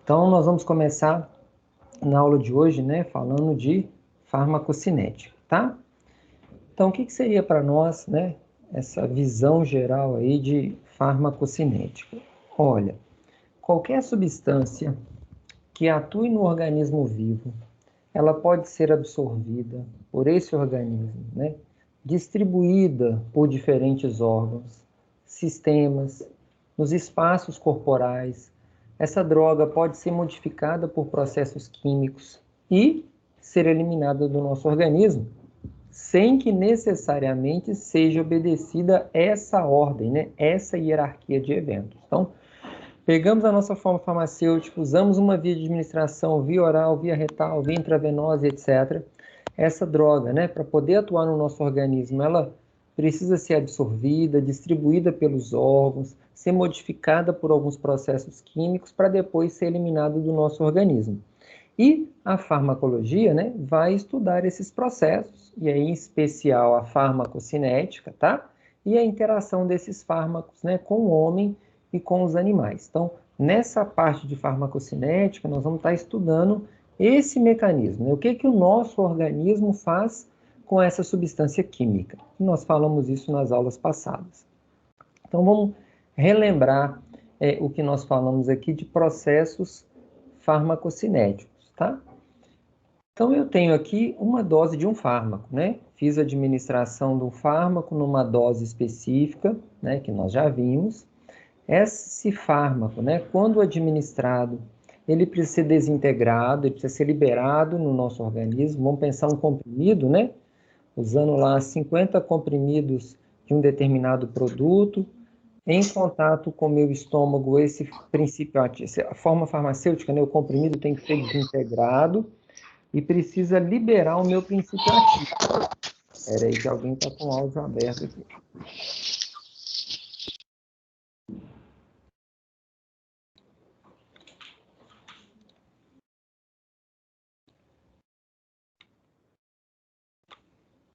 Então, nós vamos começar na aula de hoje, né, falando de farmacocinética, tá? Então, o que seria para nós, né, essa visão geral aí de farmacocinética? Olha, qualquer substância que atue no organismo vivo, ela pode ser absorvida por esse organismo, né, distribuída por diferentes órgãos, sistemas, nos espaços corporais. Essa droga pode ser modificada por processos químicos e ser eliminada do nosso organismo, sem que necessariamente seja obedecida essa ordem, né? Essa hierarquia de eventos. Então, pegamos a nossa forma farmacêutica, usamos uma via de administração, via oral, via retal, via intravenosa, etc. Essa droga, né, para poder atuar no nosso organismo, ela precisa ser absorvida, distribuída pelos órgãos, ser modificada por alguns processos químicos para depois ser eliminada do nosso organismo. E a farmacologia, né, vai estudar esses processos, e aí em especial a farmacocinética, tá? E a interação desses fármacos, né, com o homem e com os animais. Então, nessa parte de farmacocinética, nós vamos estar estudando esse mecanismo, né? O que o nosso organismo faz com essa substância química. Nós falamos isso nas aulas passadas. Então, vamos relembrar o que nós falamos aqui de processos farmacocinéticos, tá? Então, eu tenho aqui uma dose de um fármaco, né? Fiz a administração do fármaco numa dose específica, né, que nós já vimos. Esse fármaco, né, quando administrado, ele precisa ser desintegrado, ele precisa ser liberado no nosso organismo. Vamos pensar um comprimido, né? Usando lá 50 comprimidos de um determinado produto, em contato com o meu estômago, esse princípio ativo, a forma farmacêutica, né, o comprimido tem que ser desintegrado e precisa liberar o meu princípio ativo. Espera aí que alguém está com o áudio aberto aqui.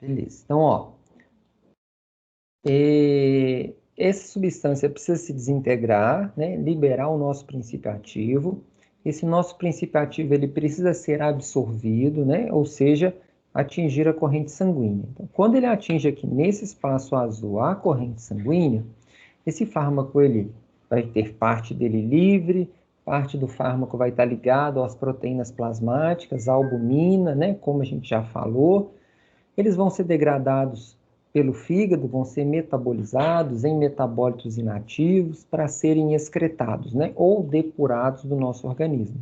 Beleza. Então, ó, essa substância precisa se desintegrar, né, liberar o nosso princípio ativo. Esse nosso princípio ativo ele precisa ser absorvido, né, ou seja, atingir a corrente sanguínea. Então, quando ele atinge aqui nesse espaço azul a corrente sanguínea, esse fármaco ele vai ter parte dele livre, parte do fármaco vai estar ligado às proteínas plasmáticas, à albumina, né, como a gente já falou. Eles vão ser degradados pelo fígado, vão ser metabolizados em metabólitos inativos para serem excretados, né, ou depurados do nosso organismo.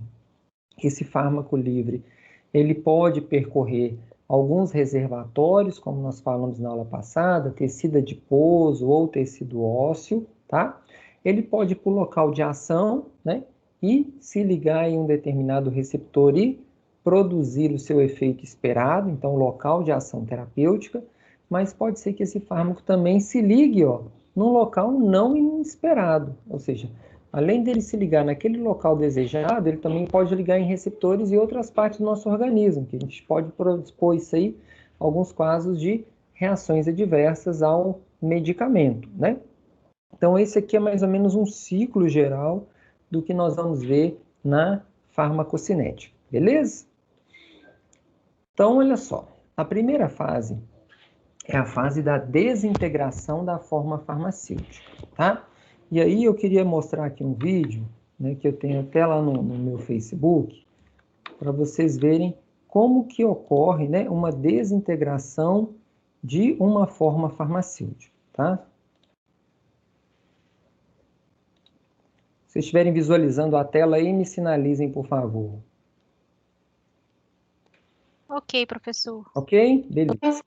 Esse fármaco livre, ele pode percorrer alguns reservatórios, como nós falamos na aula passada, tecido adiposo ou tecido ósseo, tá? Ele pode ir para o local de ação, né, e se ligar em um determinado receptor e produzir o seu efeito esperado, então local de ação terapêutica, mas pode ser que esse fármaco também se ligue, ó, num local não inesperado, ou seja, além dele se ligar naquele local desejado, ele também pode ligar em receptores e outras partes do nosso organismo, que a gente pode predispor isso aí a alguns casos de reações adversas ao medicamento, né? Então, esse aqui é mais ou menos um ciclo geral do que nós vamos ver na farmacocinética, beleza? Então, olha só, a primeira fase é a fase da desintegração da forma farmacêutica, tá? E aí eu queria mostrar aqui um vídeo, né, que eu tenho até lá no meu Facebook, para vocês verem como que ocorre, né, uma desintegração de uma forma farmacêutica, tá? Se vocês estiverem visualizando a tela aí, me sinalizem, por favor. Ok, professor. Ok? Beleza.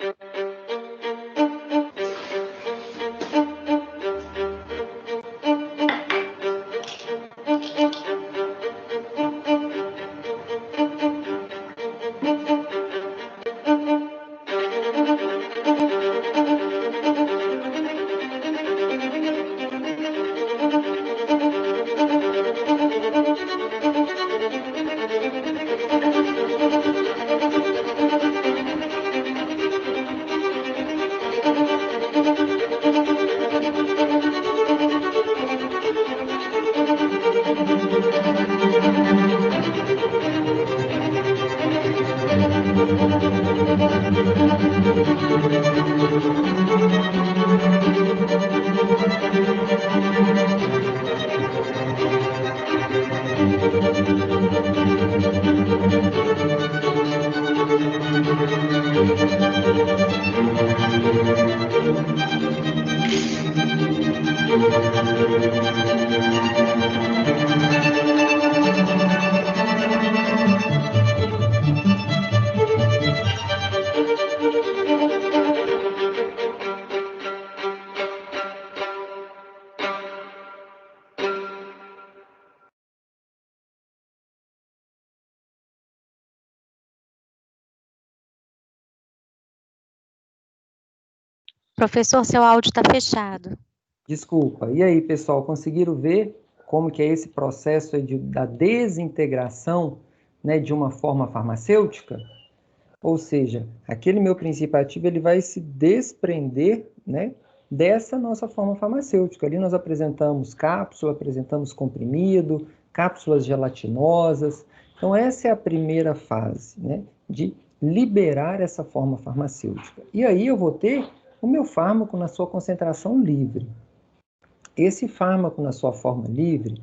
Professor, seu áudio está fechado. Desculpa. E aí, pessoal, conseguiram ver como que é esse processo aí da desintegração, né, de uma forma farmacêutica? Ou seja, aquele meu princípio ativo ele vai se desprender, né, dessa nossa forma farmacêutica. Ali nós apresentamos cápsula, apresentamos comprimido, cápsulas gelatinosas. Então essa é a primeira fase, né, de liberar essa forma farmacêutica. E aí eu vou ter o meu fármaco na sua concentração livre. Esse fármaco na sua forma livre,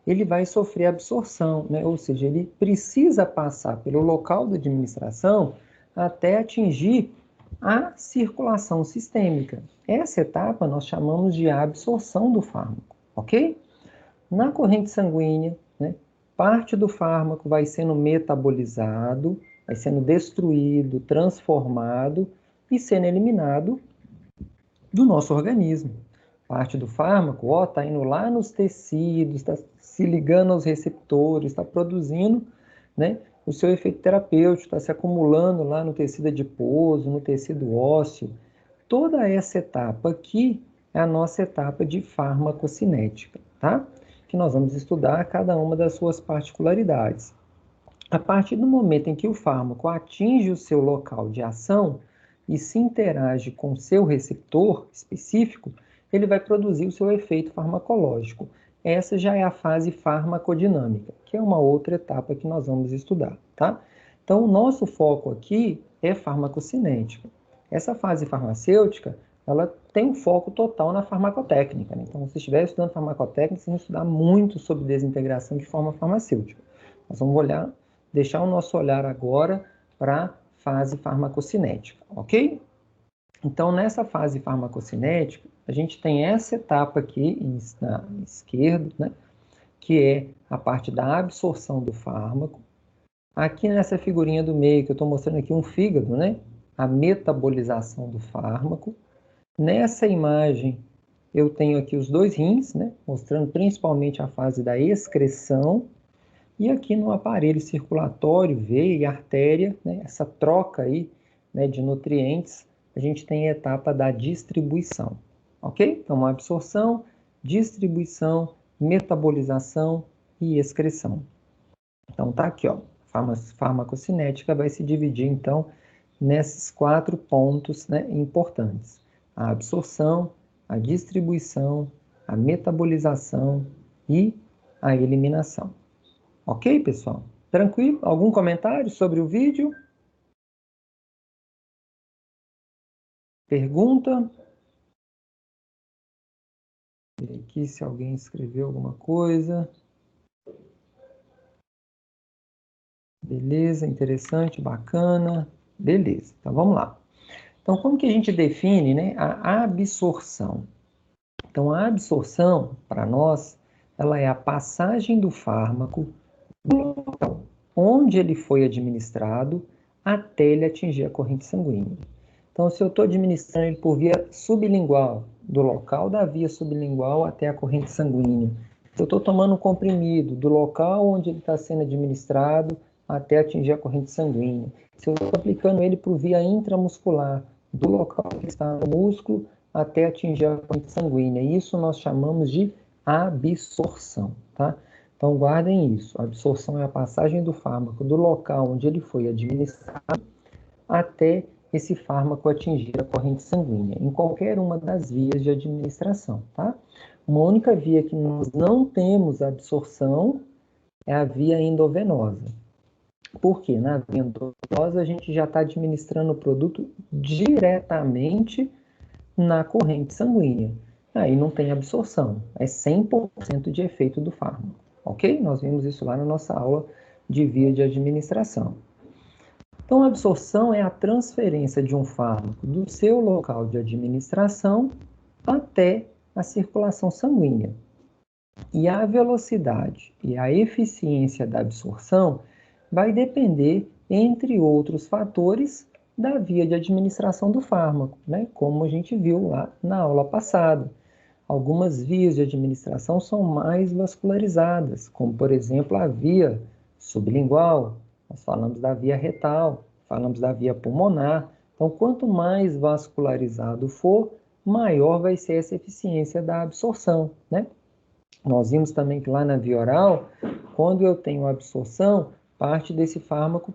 ele vai sofrer absorção, né? Ou seja, ele precisa passar pelo local da administração até atingir a circulação sistêmica. Essa etapa nós chamamos de absorção do fármaco, ok? Na corrente sanguínea, né, parte do fármaco vai sendo metabolizado, vai sendo destruído, transformado e sendo eliminado do nosso organismo. Parte do fármaco, ó, está indo lá nos tecidos, está se ligando aos receptores, está produzindo, né, o seu efeito terapêutico, está se acumulando lá no tecido adiposo, no tecido ósseo. Toda essa etapa aqui é a nossa etapa de farmacocinética, tá? Que nós vamos estudar cada uma das suas particularidades. A partir do momento em que o fármaco atinge o seu local de ação e se interage com o seu receptor específico, ele vai produzir o seu efeito farmacológico. Essa já é a fase farmacodinâmica, que é uma outra etapa que nós vamos estudar, tá? Então, o nosso foco aqui é farmacocinética. Essa fase farmacêutica, ela tem um foco total na farmacotécnica, né? Então, se você estiver estudando farmacotécnica, você vai estudar muito sobre desintegração de forma farmacêutica. Nós vamos deixar o nosso olhar agora para a fase farmacocinética, ok? Então, nessa fase farmacocinética, a gente tem essa etapa aqui na esquerda, né, que é a parte da absorção do fármaco. Aqui nessa figurinha do meio, que eu estou mostrando aqui um fígado, né, a metabolização do fármaco. Nessa imagem, eu tenho aqui os dois rins, né, mostrando principalmente a fase da excreção. E aqui no aparelho circulatório, veia e artéria, né, essa troca aí, né, de nutrientes, a gente tem a etapa da distribuição, ok? Então, absorção, distribuição, metabolização e excreção. Então, tá aqui, ó, farmacocinética vai se dividir, então, nesses 4 pontos, né, importantes. A absorção, a distribuição, a metabolização e a eliminação. Ok, pessoal? Tranquilo? Algum comentário sobre o vídeo? Pergunta? Ver aqui se alguém escreveu alguma coisa. Beleza, interessante, bacana. Beleza, então vamos lá. Então, como que a gente define, né, a absorção? Então, a absorção, para nós, ela é a passagem do fármaco do local onde ele foi administrado até ele atingir a corrente sanguínea. Então, se eu estou administrando ele por via sublingual, do local da via sublingual até a corrente sanguínea, se eu estou tomando um comprimido do local onde ele está sendo administrado até atingir a corrente sanguínea, se eu estou aplicando ele por via intramuscular, do local que está no músculo até atingir a corrente sanguínea, isso nós chamamos de absorção, tá? Então, guardem isso. A absorção é a passagem do fármaco do local onde ele foi administrado até esse fármaco atingir a corrente sanguínea, em qualquer uma das vias de administração, tá? Uma única via que nós não temos absorção é a via endovenosa. Por quê? Na via endovenosa, a gente já está administrando o produto diretamente na corrente sanguínea. Aí não tem absorção, é 100% de efeito do fármaco, ok? Nós vimos isso lá na nossa aula de via de administração. Então, a absorção é a transferência de um fármaco do seu local de administração até a circulação sanguínea. E a velocidade e a eficiência da absorção vai depender, entre outros fatores, da via de administração do fármaco, né? Como a gente viu lá na aula passada. Algumas vias de administração são mais vascularizadas, como, por exemplo, a via sublingual, nós falamos da via retal, falamos da via pulmonar. Então, quanto mais vascularizado for, maior vai ser essa eficiência da absorção, né? Nós vimos também que lá na via oral, quando eu tenho absorção, parte desse fármaco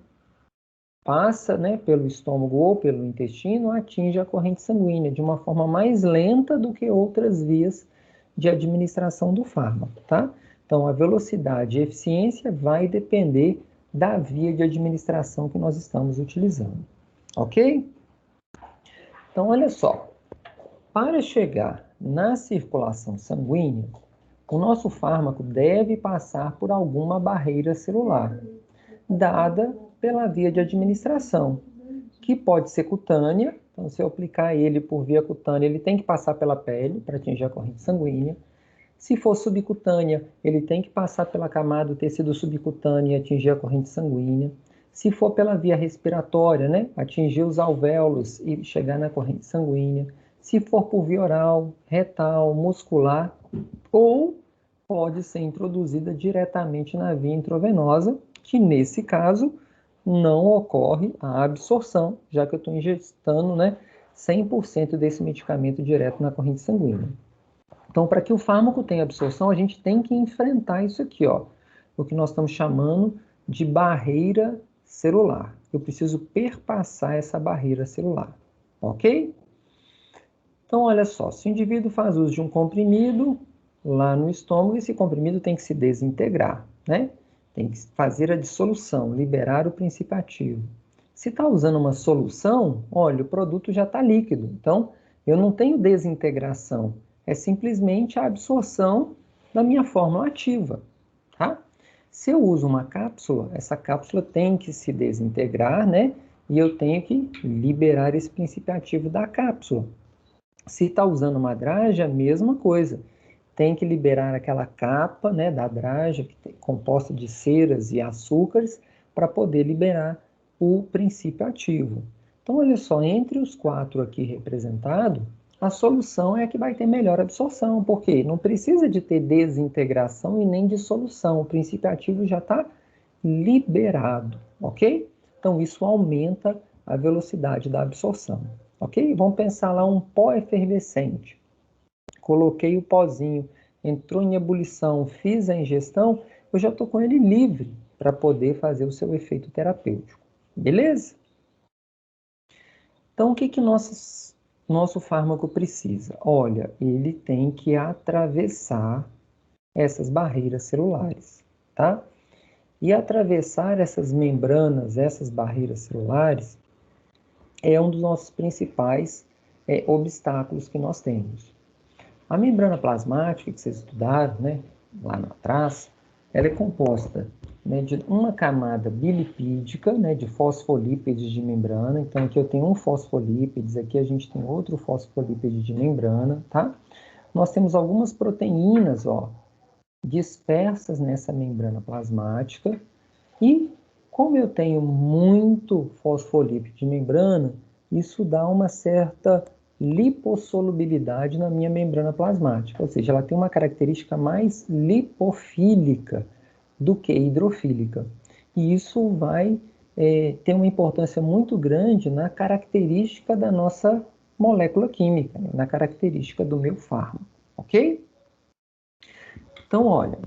passa, né, pelo estômago ou pelo intestino, atinge a corrente sanguínea de uma forma mais lenta do que outras vias de administração do fármaco, tá? Então, a velocidade e eficiência vai depender da via de administração que nós estamos utilizando, ok? Então, olha só, para chegar na circulação sanguínea, o nosso fármaco deve passar por alguma barreira celular, dada pela via de administração, que pode ser cutânea. Então, se eu aplicar ele por via cutânea, ele tem que passar pela pele para atingir a corrente sanguínea. Se for subcutânea, ele tem que passar pela camada do tecido subcutâneo e atingir a corrente sanguínea. Se for pela via respiratória, né, atingir os alvéolos e chegar na corrente sanguínea. Se for por via oral, retal, muscular, ou pode ser introduzida diretamente na via intravenosa, que nesse caso não ocorre a absorção, já que eu estou injetando, né, 100% desse medicamento direto na corrente sanguínea. Então, para que o fármaco tenha absorção, a gente tem que enfrentar isso aqui, ó, o que nós estamos chamando de barreira celular. Eu preciso perpassar essa barreira celular, ok? Então, olha só, se o indivíduo faz uso de um comprimido lá no estômago, esse comprimido tem que se desintegrar, né? Tem que fazer a dissolução, liberar o princípio ativo. Se está usando uma solução, olha, o produto já está líquido. Então, eu não tenho desintegração. É simplesmente a absorção da minha fórmula ativa, tá? Se eu uso uma cápsula, essa cápsula tem que se desintegrar, né? E eu tenho que liberar esse princípio ativo da cápsula. Se está usando uma draga, a mesma coisa. Tem que liberar aquela capa, né, da draga, que é composta de ceras e açúcares, para poder liberar o princípio ativo. Então, olha só, entre os 4 aqui representados, a solução é a que vai ter melhor absorção, porque não precisa de ter desintegração e nem dissolução. O princípio ativo já está liberado, ok? Então, isso aumenta a velocidade da absorção, ok? Vamos pensar lá um pó efervescente. Coloquei o pozinho, entrou em ebulição, fiz a ingestão, eu já estou com ele livre para poder fazer o seu efeito terapêutico. Beleza? Então, o que nosso fármaco precisa? Olha, ele tem que atravessar essas barreiras celulares, tá? E atravessar essas membranas, essas barreiras celulares, é um dos nossos principais obstáculos que nós temos. A membrana plasmática, que vocês estudaram, né, lá atrás, ela é composta, né, de uma camada bilipídica, né, de fosfolípides de membrana. Então, aqui eu tenho um fosfolípides, aqui a gente tem outro fosfolípide de membrana, tá? Nós temos algumas proteínas, ó, dispersas nessa membrana plasmática. E, como eu tenho muito fosfolípide de membrana, isso dá uma certa lipossolubilidade na minha membrana plasmática, ou seja, ela tem uma característica mais lipofílica do que hidrofílica. E isso vai ter uma importância muito grande na característica da nossa molécula química, né? Na característica do meu fármaco, ok? Então, olha,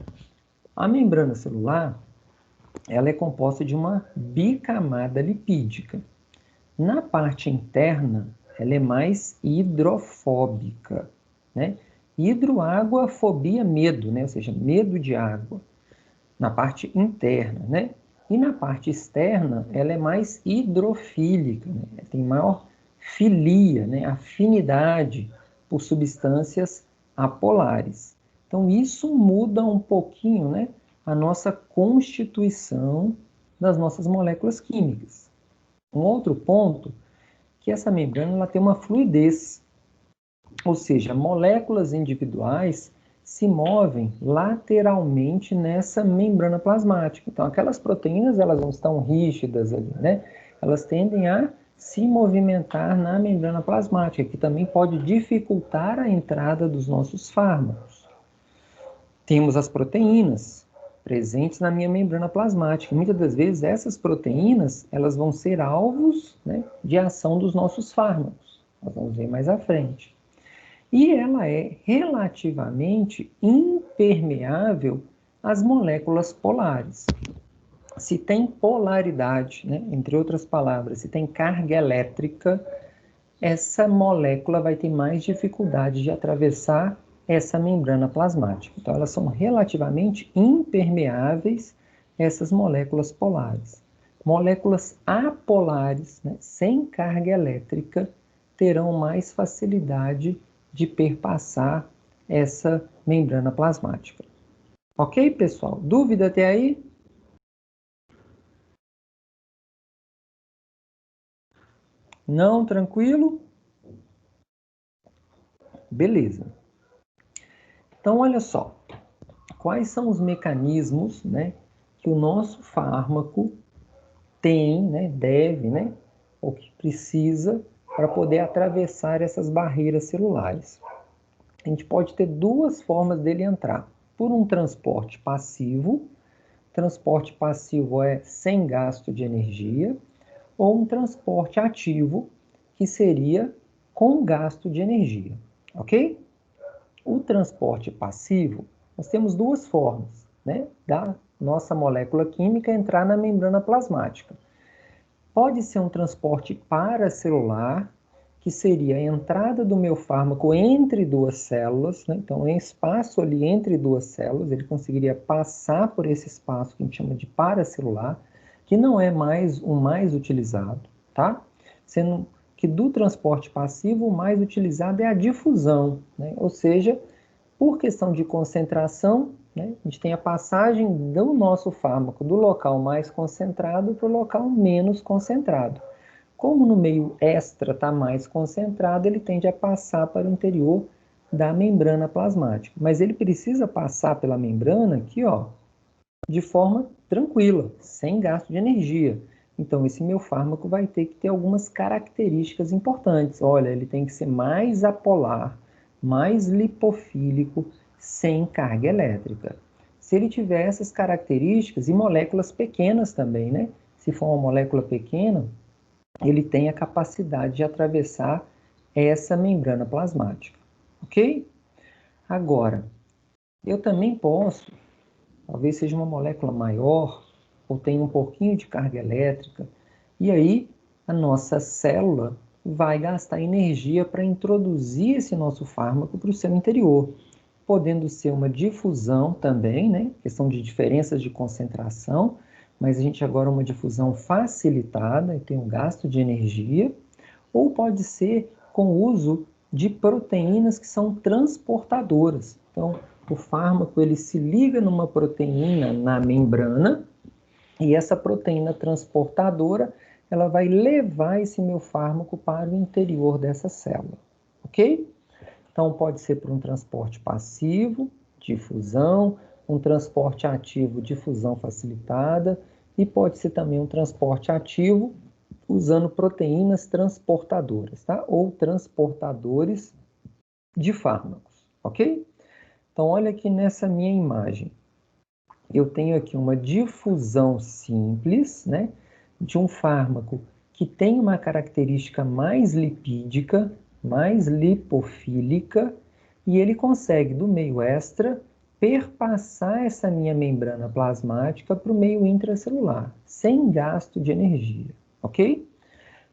a membrana celular, ela é composta de uma bicamada lipídica. Na parte interna, ela é mais hidrofóbica, né? Hidroágua, fobia, medo, né? Ou seja, medo de água. Na parte interna, né? E na parte externa, ela é mais hidrofílica, né? Tem maior filia, né? Afinidade por substâncias apolares. Então, isso muda um pouquinho, né, a nossa constituição das nossas moléculas químicas. Um outro ponto, que essa membrana ela tem uma fluidez. Ou seja, moléculas individuais se movem lateralmente nessa membrana plasmática. Então, aquelas proteínas, elas não estão rígidas ali, né? Elas tendem a se movimentar na membrana plasmática, que também pode dificultar a entrada dos nossos fármacos. Temos as proteínas presentes na minha membrana plasmática. Muitas das vezes, essas proteínas, elas vão ser alvos, né, de ação dos nossos fármacos. Nós vamos ver mais à frente. E ela é relativamente impermeável às moléculas polares. Se tem polaridade, né, entre outras palavras, se tem carga elétrica, essa molécula vai ter mais dificuldade de atravessar essa membrana plasmática. Então, elas são relativamente impermeáveis, essas moléculas polares. Moléculas apolares, né, sem carga elétrica, terão mais facilidade de perpassar essa membrana plasmática. Ok, pessoal? Dúvida até aí? Não? Tranquilo? Beleza. Então, olha só. Quais são os mecanismos, né, que o nosso fármaco tem, né, deve, né, ou que precisa para poder atravessar essas barreiras celulares? A gente pode ter duas formas dele entrar. Por um transporte passivo. Transporte passivo é sem gasto de energia, ou um transporte ativo, que seria com gasto de energia, ok? O transporte passivo, nós temos duas formas, né, da nossa molécula química entrar na membrana plasmática. Pode ser um transporte paracelular, que seria a entrada do meu fármaco entre duas células, né? Então, em espaço ali entre duas células, ele conseguiria passar por esse espaço que a gente chama de paracelular, que não é mais o mais utilizado, tá? Sendo que do transporte passivo, o mais utilizado é a difusão, né? Ou seja, por questão de concentração, né, a gente tem a passagem do nosso fármaco do local mais concentrado para o local menos concentrado. Como no meio extra está mais concentrado, ele tende a passar para o interior da membrana plasmática. Mas ele precisa passar pela membrana aqui, ó, de forma tranquila, sem gasto de energia. Então, esse meu fármaco vai ter que ter algumas características importantes. Olha, ele tem que ser mais apolar, mais lipofílico, sem carga elétrica. Se ele tiver essas características, e moléculas pequenas também, né? Se for uma molécula pequena, ele tem a capacidade de atravessar essa membrana plasmática, ok? Agora, eu também posso, talvez seja uma molécula maior, ou tenha um pouquinho de carga elétrica, e aí a nossa célula vai gastar energia para introduzir esse nosso fármaco para o seu interior, podendo ser uma difusão também, né? Questão de diferenças de concentração, mas a gente agora uma difusão facilitada e tem um gasto de energia, ou pode ser com o uso de proteínas que são transportadoras. Então, o fármaco ele se liga numa proteína na membrana e essa proteína transportadora ela vai levar esse meu fármaco para o interior dessa célula, ok? Então, pode ser por um transporte passivo, difusão, um transporte ativo, difusão facilitada, e pode ser também um transporte ativo usando proteínas transportadoras, tá? Ou transportadores de fármacos, ok? Então, olha aqui nessa minha imagem. Eu tenho aqui uma difusão simples, né? De um fármaco que tem uma característica mais lipídica, mais lipofílica, e ele consegue, do meio extra, perpassar essa minha membrana plasmática para o meio intracelular, sem gasto de energia, ok?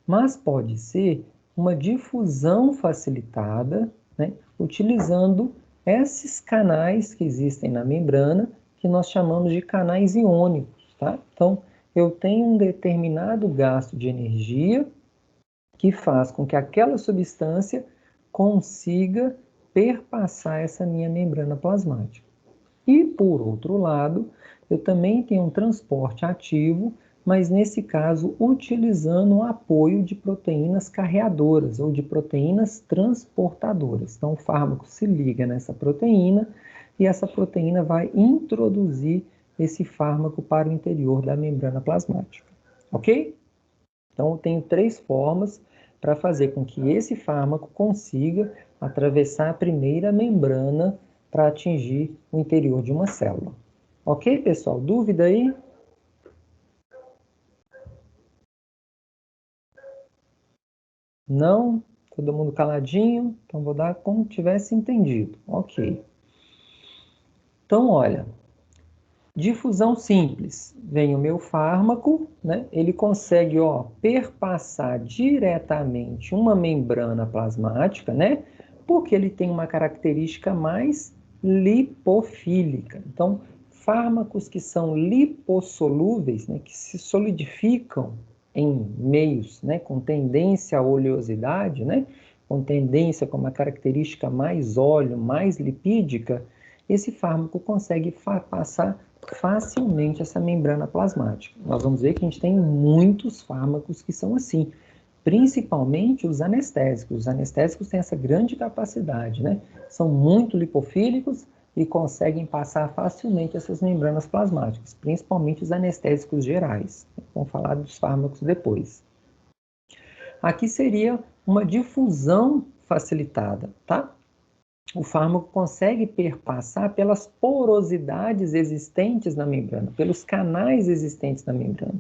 Mas pode ser uma difusão facilitada, né, utilizando esses canais que existem na membrana, que nós chamamos de canais iônicos, tá? Então, eu tenho um determinado gasto de energia que faz com que aquela substância consiga perpassar essa minha membrana plasmática. E, por outro lado, eu também tenho um transporte ativo mas nesse caso utilizando o apoio de proteínas carreadoras ou de proteínas transportadoras. Então o fármaco se liga nessa proteína e essa proteína vai introduzir esse fármaco para o interior da membrana plasmática. Ok? Então eu tenho 3 formas para fazer com que esse fármaco consiga atravessar a primeira membrana para atingir o interior de uma célula. Ok, pessoal? Dúvida aí? Não? Todo mundo caladinho? Então vou dar como tivesse entendido. Ok. Então, olha, difusão simples. Vem o meu fármaco, né? Ele consegue, perpassar diretamente uma membrana plasmática, né? Porque ele tem uma característica mais lipofílica. Então, fármacos que são lipossolúveis, né? Que se solidificam em meios, né? Com tendência à oleosidade, né? Com tendência com uma característica mais óleo, mais lipídica, esse fármaco consegue passar facilmente essa membrana plasmática. Nós vamos ver que a gente tem muitos fármacos que são assim, principalmente os anestésicos. Os anestésicos têm essa grande capacidade, né? São muito lipofílicos e conseguem passar facilmente essas membranas plasmáticas, principalmente os anestésicos gerais. Vamos falar dos fármacos depois. Aqui seria uma difusão facilitada, tá? O fármaco consegue perpassar pelas porosidades existentes na membrana, pelos canais existentes na membrana.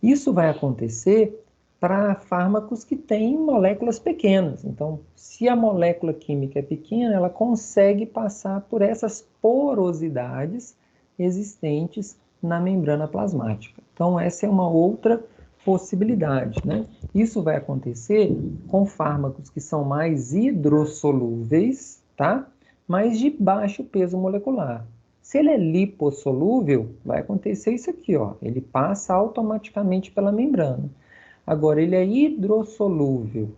Isso vai acontecer para fármacos que têm moléculas pequenas. Então, se a molécula química é pequena, ela consegue passar por essas porosidades existentes na membrana plasmática. Então, essa é uma outra possibilidade, né? Isso vai acontecer com fármacos que são mais hidrossolúveis, tá? Mas de baixo peso molecular. Se ele é lipossolúvel, vai acontecer isso aqui, ó. Ele passa automaticamente pela membrana. Agora, ele é hidrossolúvel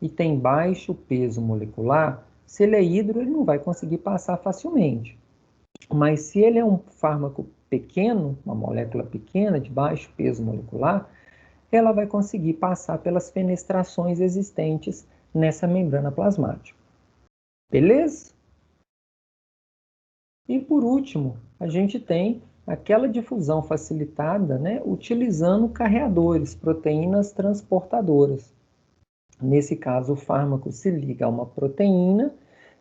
e tem baixo peso molecular. Se ele é hidro, ele não vai conseguir passar facilmente. Mas se ele é um fármaco pequeno, uma molécula pequena, de baixo peso molecular, ela vai conseguir passar pelas fenestrações existentes nessa membrana plasmática. Beleza? E por último, a gente tem aquela difusão facilitada, né, utilizando carreadores, proteínas transportadoras. Nesse caso, o fármaco se liga a uma proteína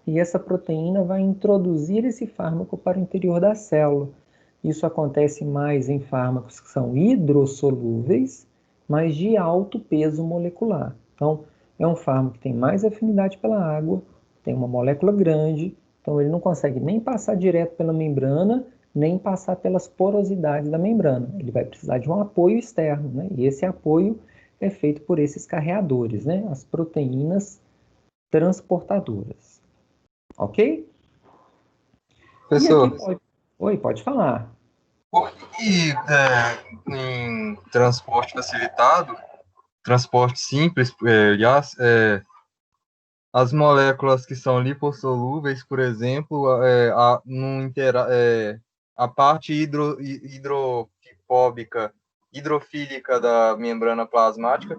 e essa proteína vai introduzir esse fármaco para o interior da célula. Isso acontece mais em fármacos que são hidrossolúveis, mas de alto peso molecular. Então, é um fármaco que tem mais afinidade pela água, tem uma molécula grande, então ele não consegue nem passar direto pela membrana, nem passar pelas porosidades da membrana. Ele vai precisar de um apoio externo, né? E esse apoio é feito por esses carreadores, né? As proteínas transportadoras. Ok? E aqui Professor, pode... Oi, pode falar. por que em transporte facilitado, transporte simples, aliás, as moléculas que são lipossolúveis, por exemplo, a parte hidrofóbica, hidrofílica da membrana plasmática,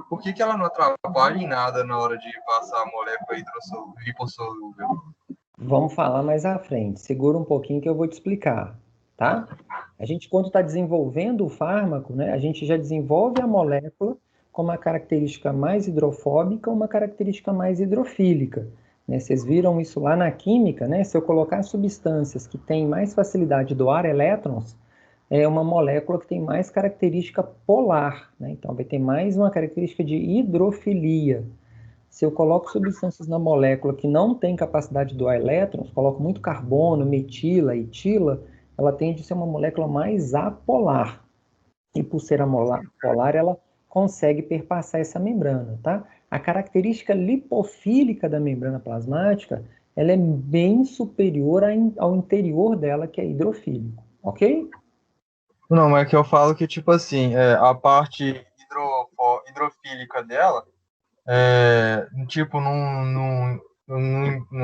por que ela não atrapalha em nada na hora de passar a molécula lipossolúvel? Vamos falar mais à frente. Segura um pouquinho que eu vou te explicar, tá? A gente, quando está desenvolvendo o fármaco, né, a gente já desenvolve a molécula com uma característica mais hidrofóbica, uma característica mais hidrofílica. Né? Vocês viram isso lá na química, né? Se eu colocar substâncias que têm mais facilidade de doar elétrons, é uma molécula que tem mais característica polar, né? Então vai ter mais uma característica de hidrofilia. Se eu coloco substâncias na molécula que não tem capacidade de doar elétrons, coloco muito carbono, metila, etila, ela tende a ser uma molécula mais apolar. E por ser polar, ela consegue perpassar essa membrana, tá? A característica lipofílica da membrana plasmática, ela é bem superior ao interior dela, que é hidrofílico, ok? Não, mas é que eu falo que, tipo assim, a parte hidrofílica dela, tipo, não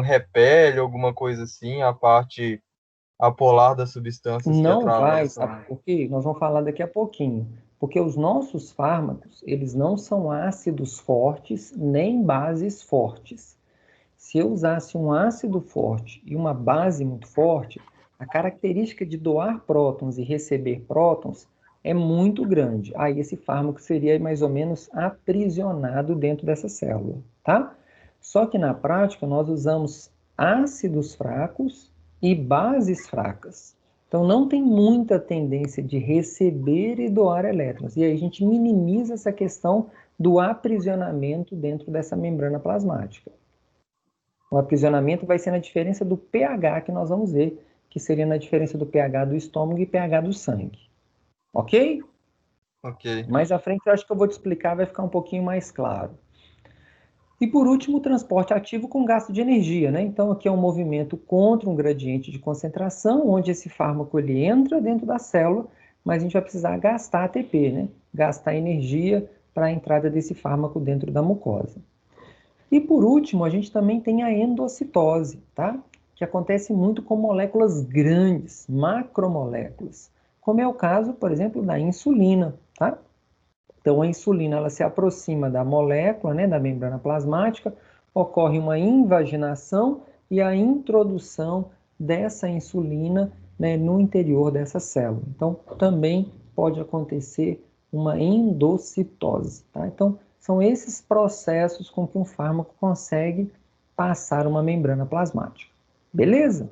repele alguma coisa assim, a parte apolar das substâncias que Não vai, atravessam. sabe por quê? Nós vamos falar daqui a pouquinho. Porque os nossos fármacos, eles não são ácidos fortes nem bases fortes. Se eu usasse um ácido forte e uma base muito forte, a característica de doar prótons e receber prótons é muito grande. Aí esse fármaco seria mais ou menos aprisionado dentro dessa célula, tá? Só que na prática nós usamos ácidos fracos e bases fracas. Então não tem muita tendência de receber e doar elétrons. E aí a gente minimiza essa questão do aprisionamento dentro dessa membrana plasmática. O aprisionamento vai ser na diferença do pH que nós vamos ver, que seria na diferença do pH do estômago e pH do sangue. Ok? Ok. Mais à frente eu acho que eu vou te explicar, vai ficar um pouquinho mais claro. E por último, o transporte ativo com gasto de energia, né? Então aqui é um movimento contra um gradiente de concentração, onde esse fármaco ele entra dentro da célula, mas a gente vai precisar gastar ATP, né? Gastar energia para a entrada desse fármaco dentro da mucosa. E por último, a gente também tem a endocitose, tá? Que acontece muito com moléculas grandes, macromoléculas, como é o caso, por exemplo, da insulina, tá? Então a insulina ela se aproxima da molécula, né, da membrana plasmática, ocorre uma invaginação e a introdução dessa insulina, né, no interior dessa célula. Então também pode acontecer uma endocitose, tá? Então são esses processos com que um fármaco consegue passar uma membrana plasmática. Beleza?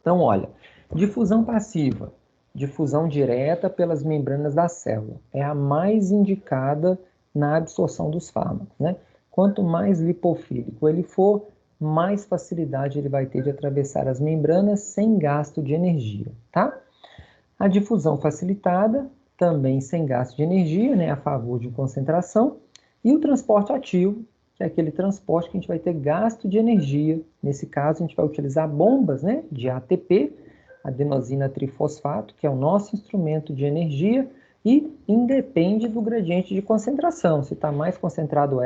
Então, olha, difusão passiva, difusão direta pelas membranas da célula, é a mais indicada na absorção dos fármacos, né? Quanto mais lipofílico ele for, mais facilidade ele vai ter de atravessar as membranas sem gasto de energia, tá? A difusão facilitada, também sem gasto de energia, né, a favor de concentração, e o transporte ativo, que é aquele transporte que a gente vai ter gasto de energia. Nesse caso, a gente vai utilizar bombas, né, de ATP, adenosina trifosfato, que é o nosso instrumento de energia, e independe do gradiente de concentração. Se está mais concentrado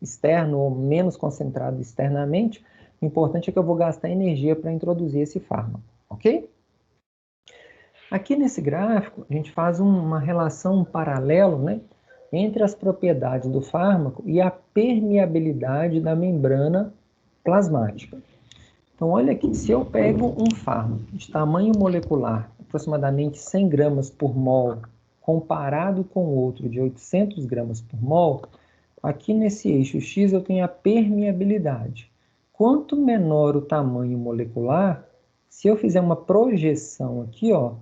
externo ou menos concentrado externamente, o importante é que eu vou gastar energia para introduzir esse fármaco, ok? Aqui nesse gráfico, a gente faz uma relação, um paralelo, né, entre as propriedades do fármaco e a permeabilidade da membrana plasmática. Então, olha aqui, se eu pego um fármaco de tamanho molecular, aproximadamente 100 gramas por mol, comparado com outro de 800 gramas por mol, aqui nesse eixo X eu tenho a permeabilidade. Quanto menor o tamanho molecular, se eu fizer uma projeção aqui, ó,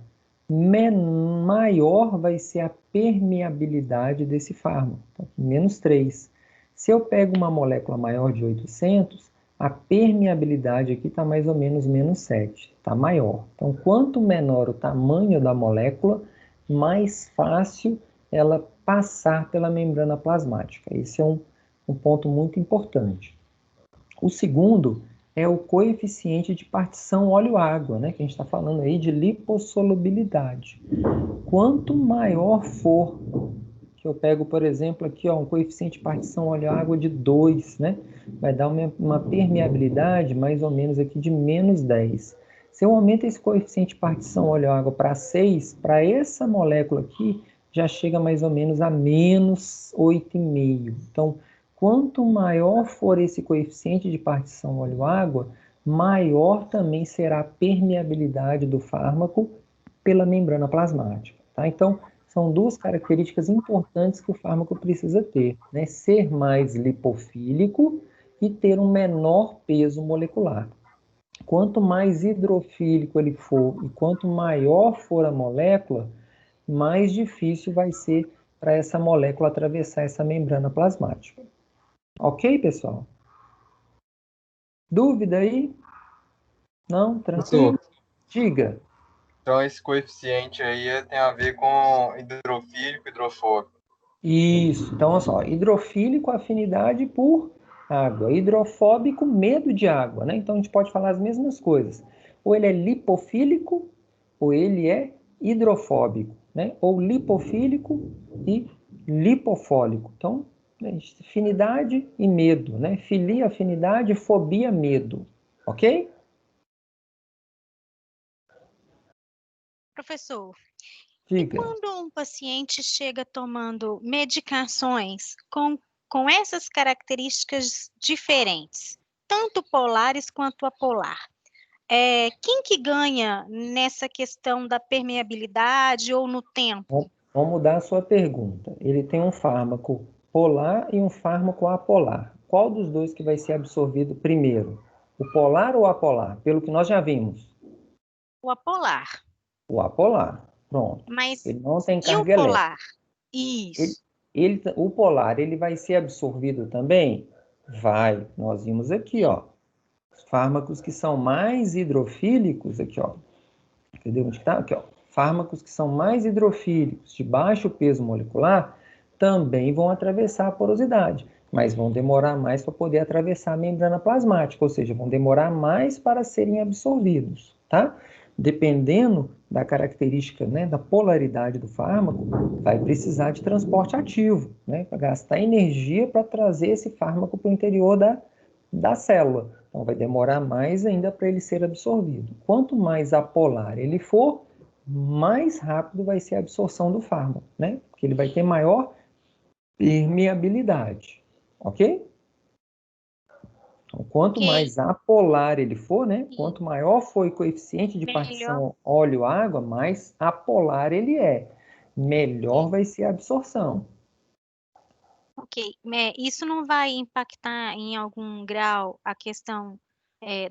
maior vai ser a permeabilidade desse fármaco, então, menos 3. Se eu pego uma molécula maior de 800, a permeabilidade aqui está mais ou menos menos 7, está maior. Então, quanto menor o tamanho da molécula, mais fácil ela passar pela membrana plasmática. Esse é um ponto muito importante. O segundo é o coeficiente de partição óleo-água, né? Que a gente está falando aí de lipossolubilidade. Quanto maior for, que eu pego, por exemplo, aqui, ó, um coeficiente de partição óleo-água de 2, né? Vai dar uma permeabilidade mais ou menos aqui de menos 10. Se eu aumento esse coeficiente de partição óleo-água para 6, para essa molécula aqui, já chega mais ou menos a menos 8,5. Então, quanto maior for esse coeficiente de partição óleo-água, maior também será a permeabilidade do fármaco pela membrana plasmática, tá? Então, são duas características importantes que o fármaco precisa ter, né? Ser mais lipofílico e ter um menor peso molecular. Quanto mais hidrofílico ele for e quanto maior for a molécula, mais difícil vai ser para essa molécula atravessar essa membrana plasmática. Ok, pessoal? Dúvida aí? Não? Tranquilo? Professor, Diga. então esse coeficiente aí tem a ver com hidrofílico e hidrofóbico. Isso. Então, olha só, hidrofílico, afinidade por água. Hidrofóbico, medo de água, né? Então, a gente pode falar as mesmas coisas. Ou ele é lipofílico, ou ele é hidrofóbico, né? Ou lipofílico e lipofólico. Então, afinidade e medo, né? Filia, afinidade, fobia, medo. Ok? Professor, e Diga. quando um paciente chega tomando medicações com essas características diferentes, tanto polares quanto apolar, quem que ganha nessa questão da permeabilidade ou no tempo? Vamos mudar a sua pergunta. Ele tem um fármaco polar e um fármaco apolar. Qual dos dois que vai ser absorvido primeiro? O polar ou o apolar? Pelo que nós já vimos. O apolar. O apolar. Pronto. Mas Ele não tem e o carga elétrica. polar? Isso. O polar, ele vai ser absorvido também? Vai. Nós vimos aqui, ó. Os fármacos que são mais hidrofílicos, aqui, ó. Entendeu onde está? Aqui, ó. Fármacos que são mais hidrofílicos, de baixo peso molecular, também vão atravessar a porosidade, mas vão demorar mais para poder atravessar a membrana plasmática, ou seja, vão demorar mais para serem absorvidos, tá? Dependendo da característica, né, da polaridade do fármaco, vai precisar de transporte ativo, né, para gastar energia para trazer esse fármaco para o interior da célula. Então, vai demorar mais ainda para ele ser absorvido. Quanto mais apolar ele for, mais rápido vai ser a absorção do fármaco, né? Porque ele vai ter maior permeabilidade, ok? Então, quanto Ok. mais apolar ele for, né? Quanto maior for o coeficiente de Melhor. partição óleo-água, mais apolar ele é. Melhor vai ser a absorção. Ok. Isso não vai impactar em algum grau a questão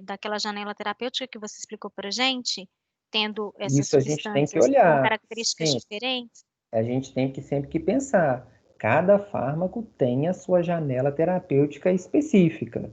daquela janela terapêutica que você explicou para a gente, tendo essas Isso a gente tem que substâncias com olhar. características Sim, diferentes? a gente tem que sempre que pensar. Cada fármaco tem a sua janela terapêutica específica,